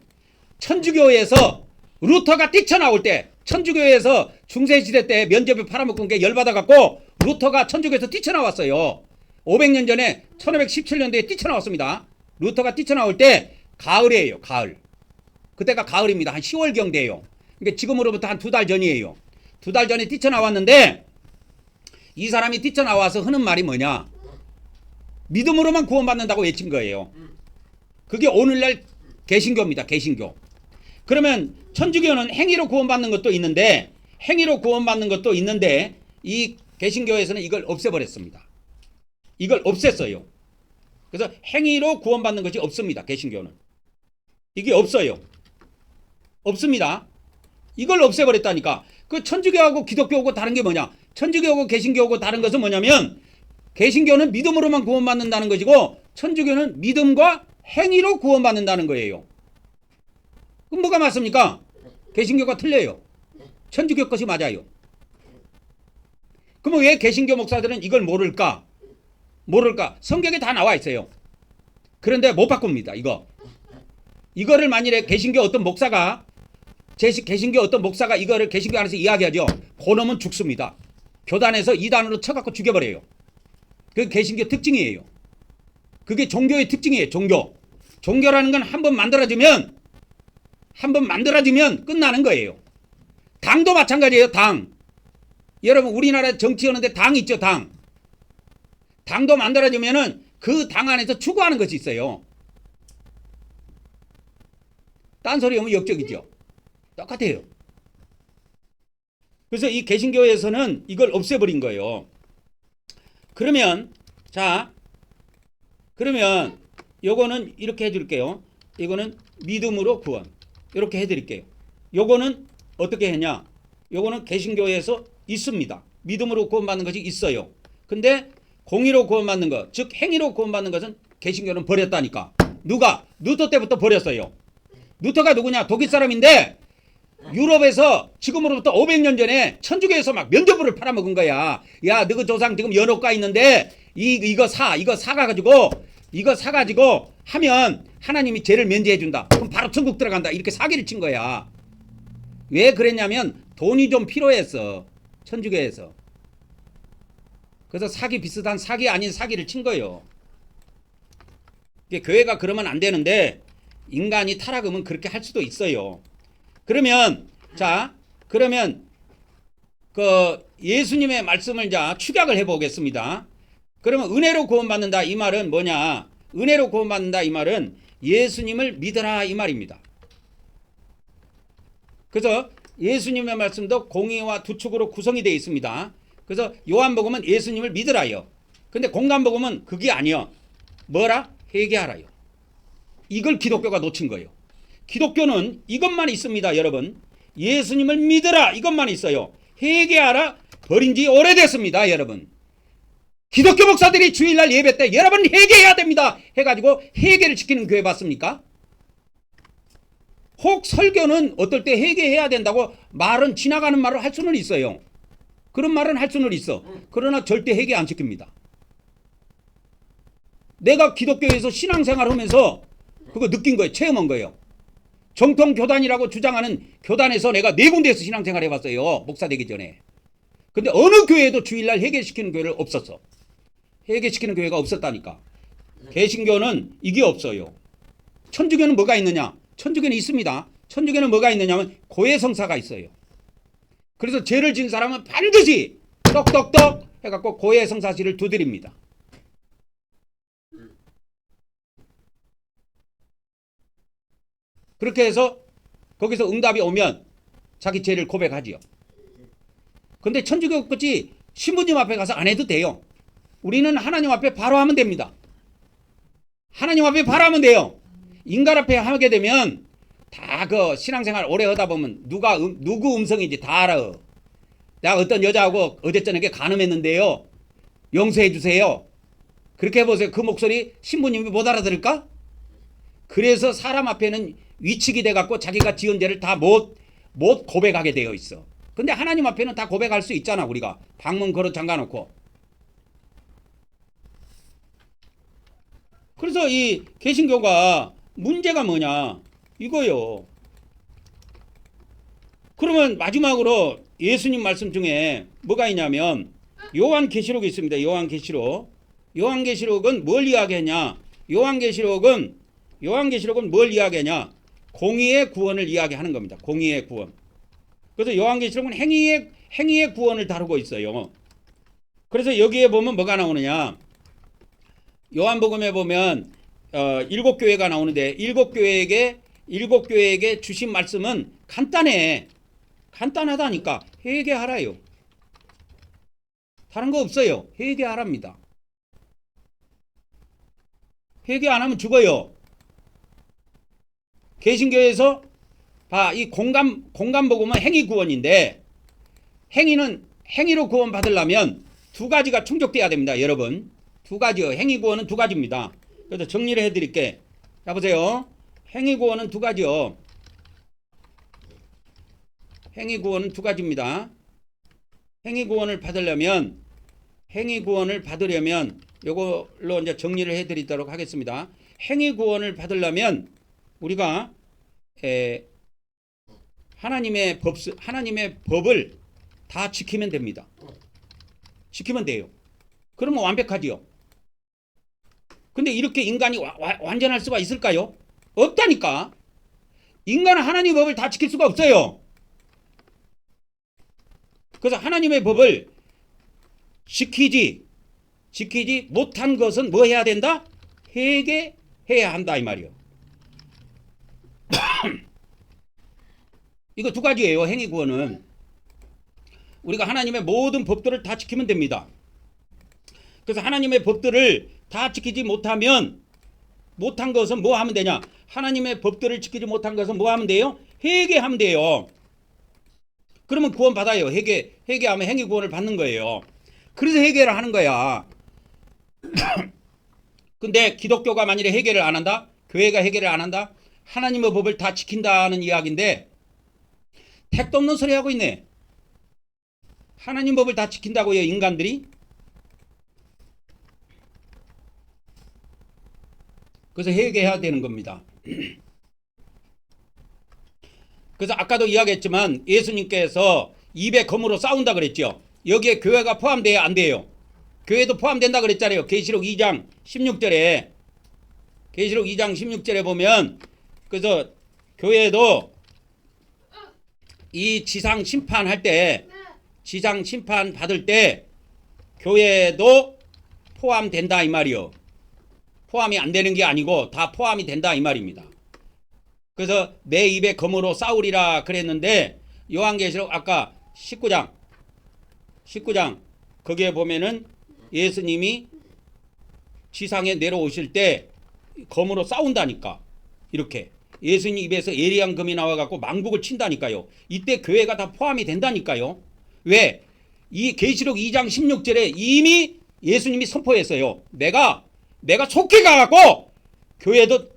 천주교에서 루터가 뛰쳐나올 때, 천주교에서 중세시대 때 면접에 팔아먹은 게 열받아갖고 루터가 천주교에서 뛰쳐나왔어요. 500년 전에 1517년도에 뛰쳐나왔습니다. 루터가 뛰쳐나올 때 가을이에요. 가을. 그때가 가을입니다. 한 10월경 돼요. 그러니까 지금으로부터 한 2달 전이에요. 2달 전에 뛰쳐나왔는데 이 사람이 뛰쳐나와서 하는 말이 뭐냐? 믿음으로만 구원받는다고 외친 거예요. 그게 오늘날 개신교입니다. 개신교. 그러면 천주교는 행위로 구원받는 것도 있는데 이 개신교에서는 이걸 없애버렸습니다. 이걸 없앴어요. 그래서 행위로 구원받는 것이 없습니다. 개신교는. 이게 없어요. 없습니다. 이걸 없애버렸다니까. 그 천주교하고 기독교하고 다른 게 뭐냐? 천주교하고 개신교하고 다른 것은 뭐냐면 개신교는 믿음으로만 구원받는다는 것이고 천주교는 믿음과 행위로 구원받는다는 거예요. 그럼 뭐가 맞습니까? 개신교가 틀려요. 천주교 것이 맞아요. 그럼 왜 개신교 목사들은 이걸 모를까? 성경에 다 나와 있어요. 그런데 못 바꿉니다. 이거를 만일에 개신교 어떤 목사가 이거를 개신교 안에서 이야기하죠. 그놈은 죽습니다. 교단에서 이단으로 쳐갖고 죽여버려요. 그게 개신교 특징이에요. 그게 종교의 특징이에요. 종교라는 건 한 번 만들어지면 끝나는 거예요. 당도 마찬가지예요. 당. 여러분 우리나라 정치하는데 당 있죠. 당도 만들어지면은 그 당 안에서 추구하는 것이 있어요. 딴소리 하면 역적이죠. 똑같아요. 그래서 이 개신교에서는 이걸 없애버린 거예요. 그러면 요거는 이렇게 해드릴게요. 이거는 믿음으로 구원. 이렇게 해드릴게요. 요거는 어떻게 했냐? 요거는 개신교에서 있습니다. 믿음으로 구원받는 것이 있어요. 근데 공의로 구원받는 것, 즉 행위로 구원받는 것은 개신교는 버렸다니까. 누가? 루터 때부터 버렸어요. 루터가 누구냐? 독일 사람인데 유럽에서 지금으로부터 500년 전에 천주교에서 막 면죄부를 팔아먹은 거야. 야, 너그 조상 지금 연옥가 있는데 이거 사가지고 하면 하나님이 죄를 면제해준다. 그럼 바로 천국 들어간다. 이렇게 사기를 친 거야. 왜 그랬냐면 돈이 좀 필요했어. 천주교에서. 그래서 사기 비슷한 사기 아닌 사기를 친 거예요. 교회가 그러면 안 되는데 인간이 타락하면 그렇게 할 수도 있어요. 그러면 그 예수님의 말씀을 축약을 해보겠습니다. 그러면 은혜로 구원받는다 이 말은 뭐냐? 은혜로 구원받는다 이 말은 예수님을 믿어라 이 말입니다. 그래서 예수님의 말씀도 공의와 두 축으로 구성이 되어 있습니다. 그래서 요한복음은 예수님을 믿으라요. 근데 공간복음은 그게 아니요. 뭐라? 회개하라요. 이걸 기독교가 놓친 거예요. 기독교는 이것만 있습니다. 여러분. 예수님을 믿으라 이것만 있어요. 회개하라 버린 지 오래됐습니다. 여러분. 기독교 목사들이 주일날 예배 때 여러분 회개해야 됩니다 해가지고 회개를 시키는 교회 봤습니까? 혹 설교는 어떨 때 회개해야 된다고 말은 지나가는 말을 할 수는 있어요. 그런 말은 할 수는 있어. 그러나 절대 회개 안 시킵니다. 내가 기독교에서 신앙생활 하면서 그거 느낀 거예요. 체험한 거예요. 정통교단이라고 주장하는 교단에서 내가 4군데에서 신앙생활 해봤어요. 목사 되기 전에. 근데 어느 교회에도 주일날 회개시키는 교회를 없었어. 회개시키는 교회가 없었다니까. 개신교는 이게 없어요. 천주교는 뭐가 있느냐? 천주교는 있습니다. 천주교는 뭐가 있느냐면 고해성사가 있어요. 그래서 죄를 진 사람은 반드시 떡떡떡 해갖고 고해성사시를 두드립니다. 그렇게 해서 거기서 응답이 오면 자기 죄를 고백하지요. 근데 천주교 끝이 신부님 앞에 가서 안 해도 돼요. 우리는 하나님 앞에 바로 하면 됩니다. 하나님 앞에 바로 하면 돼요. 인간 앞에 하게 되면 다 그 신앙생활 오래 하다 보면 누구 음성인지 다 알아. 내가 어떤 여자하고 어제 저녁에 간음했는데요. 용서해 주세요. 그렇게 해보세요. 그 목소리 신부님이 못 알아들을까? 그래서 사람 앞에는 위축이 돼갖고 자기가 지은 죄를 다 못 고백하게 되어 있어. 근데 하나님 앞에는 다 고백할 수 있잖아. 우리가 방문 걸어 잠가놓고. 그래서 이 개신교가 문제가 뭐냐 이거요. 그러면 마지막으로 예수님 말씀 중에 뭐가 있냐면 요한계시록이 있습니다. 요한계시록은 뭘 이야기하냐? 요한계시록은 뭘 이야기하냐? 공의의 구원을 이야기하는 겁니다. 공의의 구원. 그래서 요한계시록은 행위의 구원을 다루고 있어요. 그래서 여기에 보면 뭐가 나오느냐? 요한복음에 보면 일곱 교회가 나오는데 일곱 교회에게 주신 말씀은 간단하다니까. 회개하라요. 다른 거 없어요. 회개하랍니다. 회개 안 하면 죽어요. 개신교에서 이 공감 복음은 행위 구원인데, 행위로 구원 받으려면 두 가지가 충족돼야 됩니다. 여러분, 두 가지요. 행위 구원은 두 가지입니다. 그래서 정리를 해드릴게. 자, 보세요. 행위 구원은 두 가지요. 행위 구원은 두 가지입니다. 행위 구원을 받으려면 요걸로 이제 정리를 해드리도록 하겠습니다. 행위 구원을 받으려면 우리가 하나님의 법을 다 지키면 됩니다. 지키면 돼요. 그러면 완벽하지요. 근데 이렇게 인간이 완전할 수가 있을까요? 없다니까. 인간은 하나님의 법을 다 지킬 수가 없어요. 그래서 하나님의 법을 지키지 못한 것은 뭐 해야 된다? 회개해야 한다 이 말이요. 이거 두 가지예요. 행위 구원은. 우리가 하나님의 모든 법들을 다 지키면 됩니다. 그래서 하나님의 법들을 다 지키지 못한 것은 뭐 하면 되냐? 하나님의 법들을 지키지 못한 것은 뭐 하면 돼요? 회개하면 돼요. 그러면 구원 받아요. 회개하면 행위 구원을 받는 거예요. 그래서 회개를 하는 거야. 근데 기독교가 만일에 회개를 안 한다? 교회가 회개를 안 한다? 하나님의 법을 다 지킨다는 이야기인데 택도 없는 소리 하고 있네. 하나님 법을 다 지킨다고요, 인간들이? 그래서 회개해야 되는 겁니다. 그래서 아까도 이야기했지만 예수님께서 입에 검으로 싸운다 그랬죠. 여기에 교회가 포함돼야 안 돼요. 교회도 포함된다 그랬잖아요. 계시록 2장 16절에 보면, 그래서 교회도 이 지상 심판 받을 때 교회도 포함된다 이 말이요. 포함이 안 되는 게 아니고 다 포함이 된다 이 말입니다. 그래서 내 입에 검으로 싸우리라 그랬는데 요한계시록 아까 19장 거기에 보면은 예수님이 지상에 내려오실 때 검으로 싸운다니까. 이렇게 예수님 입에서 예리한 검이 나와갖고 망국을 친다니까요. 이때 교회가 다 포함이 된다니까요. 왜? 이 계시록 2장 16절에 이미 예수님이 선포했어요. 내가 속히 가갖고 교회도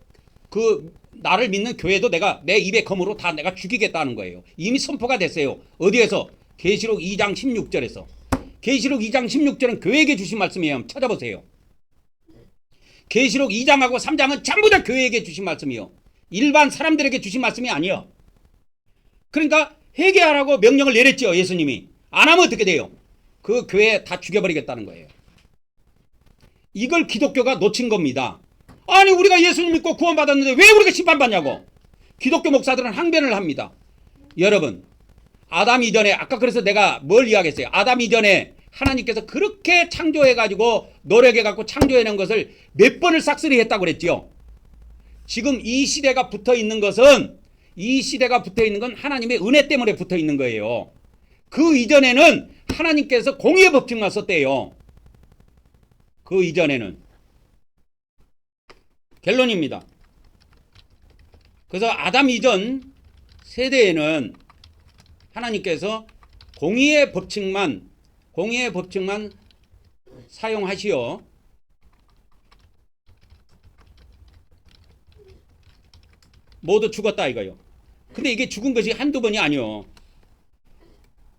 나를 믿는 교회도 내 입에 검으로 다 내가 죽이겠다는 거예요. 이미 선포가 됐어요. 어디에서? 계시록 2장 16절에서. 계시록 2장 16절은 교회에게 주신 말씀이에요. 한번 찾아보세요. 계시록 2장하고 3장은 전부 다 교회에게 주신 말씀이요. 일반 사람들에게 주신 말씀이 아니요. 그러니까 회개하라고 명령을 내렸죠. 예수님이. 안 하면 어떻게 돼요? 그 교회 다 죽여버리겠다는 거예요. 이걸 기독교가 놓친 겁니다. 아니 우리가 예수님 믿고 구원받았는데 왜 우리가 심판받냐고. 기독교 목사들은 항변을 합니다. 여러분, 아담 이전에, 아까 그래서 내가 뭘 이야기했어요? 아담 이전에 하나님께서 그렇게 창조해가지고 노력해갖고 창조해낸 것을 몇 번을 싹쓸이 했다고 그랬죠. 지금 이 시대가 붙어있는 건 하나님의 은혜 때문에 붙어있는 거예요. 그 이전에는 하나님께서 공의의 법칙만 썼대요. 그 이전에는. 결론입니다. 그래서 아담 이전 세대에는 하나님께서 공의의 법칙만 사용하시어 모두 죽었다 이거요. 근데 이게 죽은 것이 한두 번이 아니요.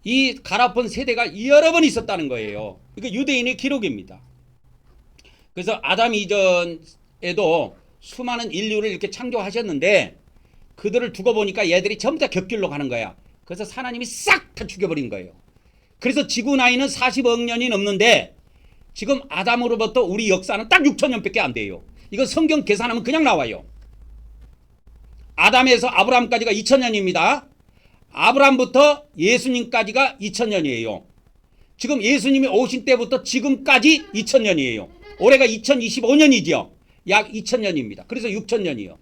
이 갈아엎은 세대가 여러 번 있었다는 거예요. 이거 유대인의 기록입니다. 그래서 아담 이전에도 수많은 인류를 이렇게 창조하셨는데 그들을 두고 보니까 얘들이 전부 다 격길로 가는 거야. 그래서 하나님이 싹 다 죽여버린 거예요. 그래서 지구 나이는 40억 년이 넘는데 지금 아담으로부터 우리 역사는 딱 6천년밖에 안 돼요. 이거 성경 계산하면 그냥 나와요. 아담에서 아브라함까지가 2000년입니다. 아브라함부터 예수님까지가 2000년이에요. 지금 예수님이 오신 때부터 지금까지 2000년이에요. 올해가 2025년이죠. 약 2000년입니다. 그래서 6000년이요.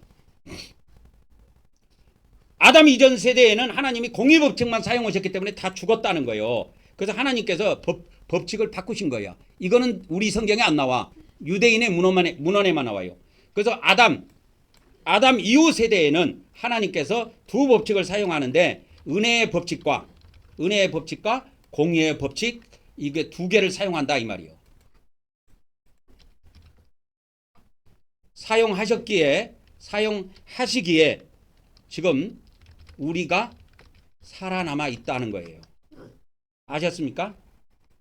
아담 이전 세대에는 하나님이 공의법칙만 사용하셨기 때문에 다 죽었다는 거예요. 그래서 하나님께서 법칙을 바꾸신 거예요. 이거는 우리 성경에 안 나와. 유대인의 문헌에만 나와요. 그래서 아담 이후 세대에는 하나님께서 두 법칙을 사용하는데 은혜의 법칙과 공의의 법칙, 이게 두 개를 사용한다 이 말이에요. 사용하시기에 지금 우리가 살아남아 있다는 거예요. 아셨습니까?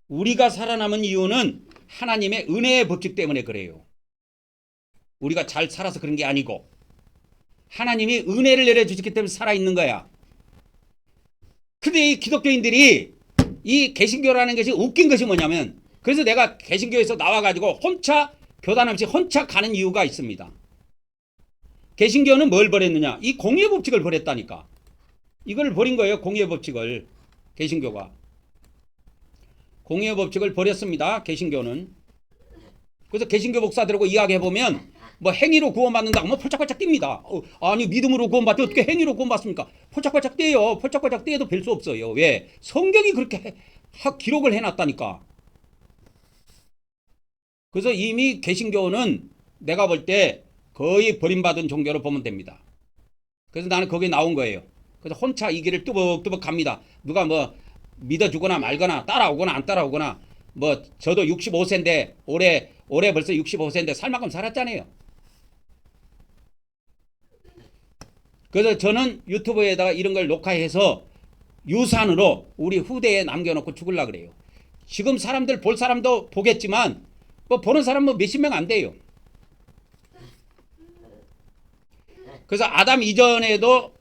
우리가 살아남은 이유는 하나님의 은혜의 법칙 때문에 그래요. 우리가 잘 살아서 그런 게 아니고 하나님이 은혜를 내려주셨기 때문에 살아있는 거야. 근데 이 기독교인들이 이 개신교라는 것이 웃긴 것이 뭐냐면, 그래서 내가 개신교에서 나와가지고 혼자 교단 없이 혼자 가는 이유가 있습니다. 개신교는 뭘 버렸느냐? 이 공의의 법칙을 버렸다니까. 이걸 버린 거예요. 공의의 법칙을. 개신교가 공의의 법칙을 버렸습니다. 개신교는. 그래서 개신교 목사들하고 이야기해보면 뭐 행위로 구원받는다고 뭐 펄짝펄짝 뜁니다. 아니 믿음으로 구원받지 어떻게 행위로 구원받습니까? 펄짝펄짝 뛰어요. 펄짝펄짝 뛰어도 별 수 없어요. 왜? 성경이 그렇게 기록을 해놨다니까. 그래서 이미 개신교는 내가 볼 때 거의 버림받은 종교로 보면 됩니다. 그래서 나는 거기에 나온 거예요. 그래서 혼자 이 길을 뚜벅뚜벅 갑니다. 누가 뭐 믿어주거나 말거나 따라오거나 안 따라오거나, 뭐 저도 65세인데 올해 벌써 65세인데 살 만큼 살았잖아요. 그래서 저는 유튜브에다가 이런 걸 녹화해서 유산으로 우리 후대에 남겨놓고 죽으려고 그래요. 지금 사람들 볼 사람도 보겠지만 뭐 보는 사람 뭐 몇십 명 안 돼요. 그래서 아담 이전에도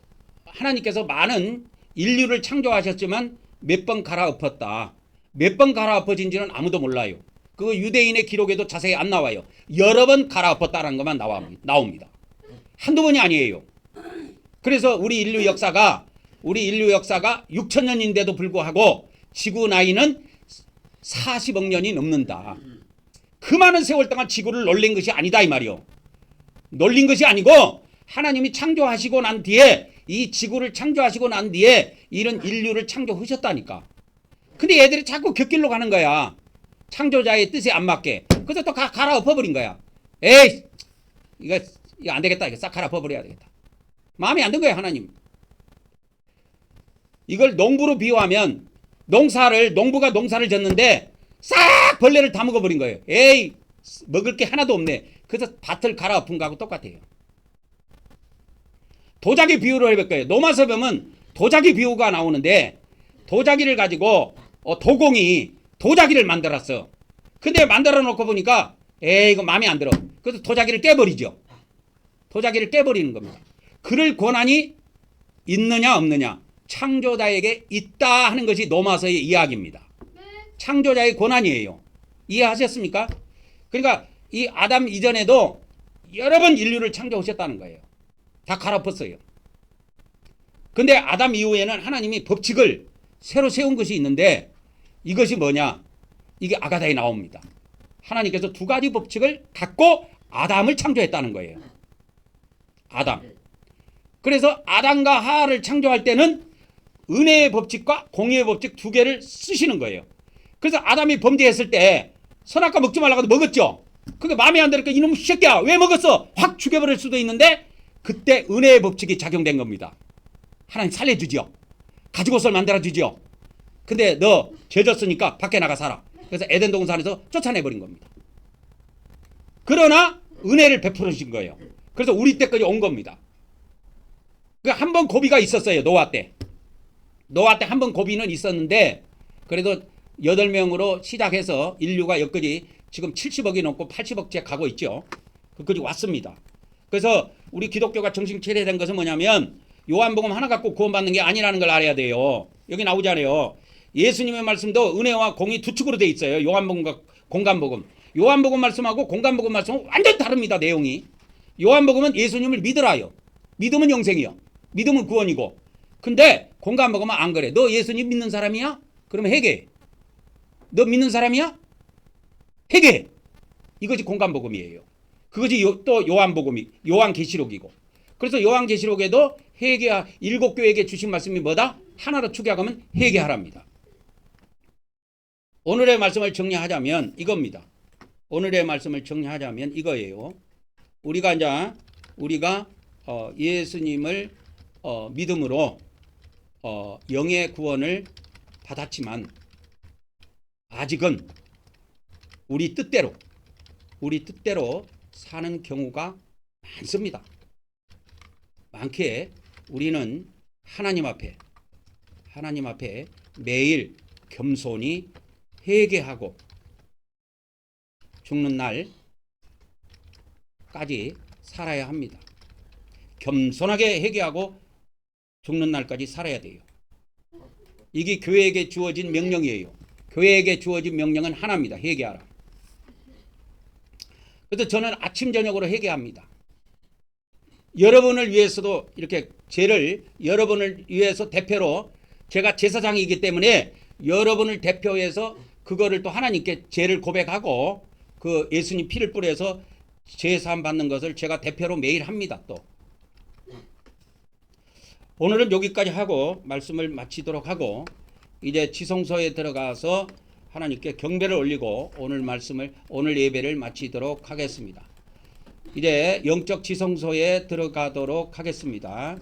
하나님께서 많은 인류를 창조하셨지만 몇 번 갈아엎었다. 몇 번 갈아엎어진지는 아무도 몰라요. 그거 유대인의 기록에도 자세히 안 나와요. 여러 번 갈아엎었다는 것만 나옵니다. 한두 번이 아니에요. 그래서 우리 인류 역사가 6000년인데도 불구하고 지구 나이는 40억 년이 넘는다. 그 많은 세월 동안 지구를 놀린 것이 아니다 이 말이요. 놀린 것이 아니고 하나님이 창조하시고 난 뒤에, 이 지구를 창조하시고 난 뒤에 이런 인류를 창조하셨다니까. 근데 얘들이 자꾸 곁길로 가는 거야. 창조자의 뜻에 안 맞게. 그래서 또 갈아엎어버린 거야. 에이, 이거 안 되겠다. 이거 싹 갈아엎어버려야 되겠다. 마음에 안 든 거야 하나님. 이걸 농부로 비유하면 농부가 농사를 졌는데 싹 벌레를 다 먹어버린 거예요. 에이, 먹을 게 하나도 없네. 그래서 밭을 갈아엎은 거하고 똑같아요. 도자기 비유를 해볼 거예요. 노마서 보면 도자기 비유가 나오는데, 도자기를 가지고 도공이 도자기를 만들었어. 근데 만들어 놓고 보니까 에이, 이거 마음에 안 들어. 그래서 도자기를 깨버리죠. 도자기를 깨버리는 겁니다. 그럴 권한이 있느냐 없느냐, 창조자에게 있다 하는 것이 노마서의 이야기입니다. 창조자의 권한이에요. 이해하셨습니까? 그러니까 이 아담 이전에도 여러 번 인류를 창조하셨다는 거예요. 다 갈아엎었어요. 근데 아담 이후에는 하나님이 법칙을 새로 세운 것이 있는데, 이것이 뭐냐? 이게 아가다에 나옵니다. 하나님께서 두 가지 법칙을 갖고 아담을 창조했다는 거예요. 아담. 그래서 아담과 하와를 창조할 때는 은혜의 법칙과 공의의 법칙 두 개를 쓰시는 거예요. 그래서 아담이 범죄했을 때 선악과 먹지 말라고 해도 먹었죠. 그게 마음에 안 드니까 이놈 새끼야 왜 먹었어? 확 죽여버릴 수도 있는데, 그때 은혜의 법칙이 작용된 겁니다. 하나님 살려주지요. 가지고서 만들어주지요. 근데 너 죄졌으니까 밖에 나가 살아. 그래서 에덴 동산에서 쫓아내버린 겁니다. 그러나 은혜를 베풀어 주신 거예요. 그래서 우리 때까지 온 겁니다. 한 번 고비가 있었어요. 노아 때 한 번 고비는 있었는데, 그래도 8명으로 시작해서 인류가 여기까지 지금 70억이 넘고 80억째 가고 있죠. 그까지 왔습니다. 그래서 우리 기독교가 정신 차려야 된 것은 뭐냐면, 요한복음 하나 갖고 구원받는 게 아니라는 걸 알아야 돼요. 여기 나오잖아요. 예수님의 말씀도 은혜와 공의 두 축으로 돼 있어요. 요한복음과 공간복음. 요한복음 말씀하고 공간복음 말씀은 완전 다릅니다. 내용이. 요한복음은 예수님을 믿으라요. 믿으면 영생이요. 믿으면 구원이고. 근데 공간복음은 안 그래. 너 예수님 믿는 사람이야? 그러면 회개해. 너 믿는 사람이야? 회개해. 이것이 공간복음이에요. 그것이 또 요한계시록이고. 그래서 요한계시록에도 일곱 교회에게 주신 말씀이 뭐다? 하나로 축약하면 회개하랍니다. 오늘의 말씀을 정리하자면 이겁니다. 오늘의 말씀을 정리하자면 이거예요. 우리가 예수님을 믿음으로 영의 구원을 받았지만 아직은 우리 뜻대로 사는 경우가 많습니다. 많기에 우리는 하나님 앞에 매일 겸손히 회개하고 죽는 날까지 살아야 합니다. 겸손하게 회개하고 죽는 날까지 살아야 돼요. 이게 교회에게 주어진 명령이에요. 교회에게 주어진 명령은 하나입니다. 회개하라. 그래서 저는 아침 저녁으로 회개합니다. 여러분을 위해서도 이렇게 여러분을 위해서 대표로 제가 제사장이기 때문에 여러분을 대표해서 그거를 또 하나님께 죄를 고백하고 그 예수님 피를 뿌려서 제사함 받는 것을 제가 대표로 매일 합니다. 또 오늘은 여기까지 하고 말씀을 마치도록 하고 이제 지성소에 들어가서 하나님께 경배를 올리고 오늘 예배를 마치도록 하겠습니다. 이제 영적 지성소에 들어가도록 하겠습니다.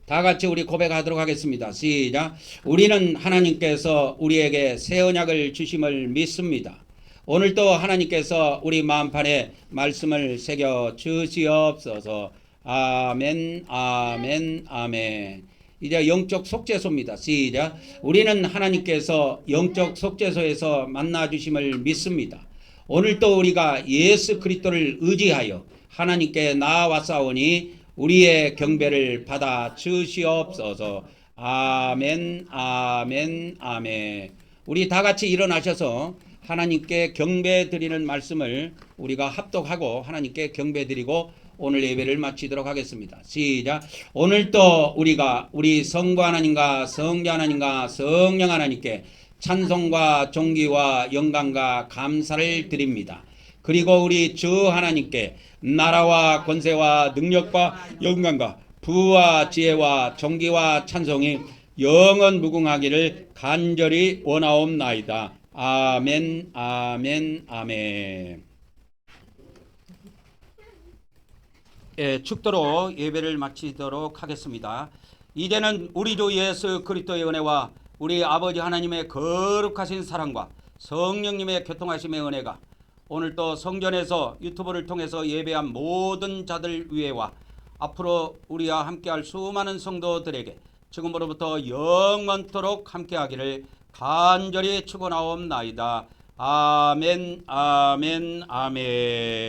다 같이 우리 고백하도록 하겠습니다. 시작. 우리는 하나님께서 우리에게 새 언약을 주심을 믿습니다. 오늘도 하나님께서 우리 마음판에 말씀을 새겨 주시옵소서. 아멘, 아멘, 아멘. 이제 영적 속죄소입니다. 시작. 우리는 하나님께서 영적 속죄소에서 만나 주심을 믿습니다. 오늘도 우리가 예수 그리스도를 의지하여 하나님께 나아왔사오니 우리의 경배를 받아 주시옵소서. 아멘, 아멘, 아멘. 우리 다 같이 일어나셔서 하나님께 경배 드리는 말씀을 우리가 합독하고 하나님께 경배 드리고 오늘 예배를 마치도록 하겠습니다. 시작. 오늘도 우리가 우리 성부 하나님과 성자 하나님과 성령 하나님께 찬송과 존귀와 영광과 감사를 드립니다. 그리고 우리 주 하나님께 나라와 권세와 능력과 영광과 부와 지혜와 존귀와 찬송이 영원 무궁하기를 간절히 원하옵나이다. 아멘, 아멘, 아멘. 축도로 예배를 마치도록 하겠습니다. 이제는 우리 주 예수 그리스도의 은혜와 우리 아버지 하나님의 거룩하신 사랑과 성령님의 교통하심의 은혜가 오늘도 성전에서 유튜브를 통해서 예배한 모든 자들 위에와 앞으로 우리와 함께할 수많은 성도들에게 지금으로부터 영원토록 함께하기를 간절히 축원하옵나이다. 아멘, 아멘, 아멘.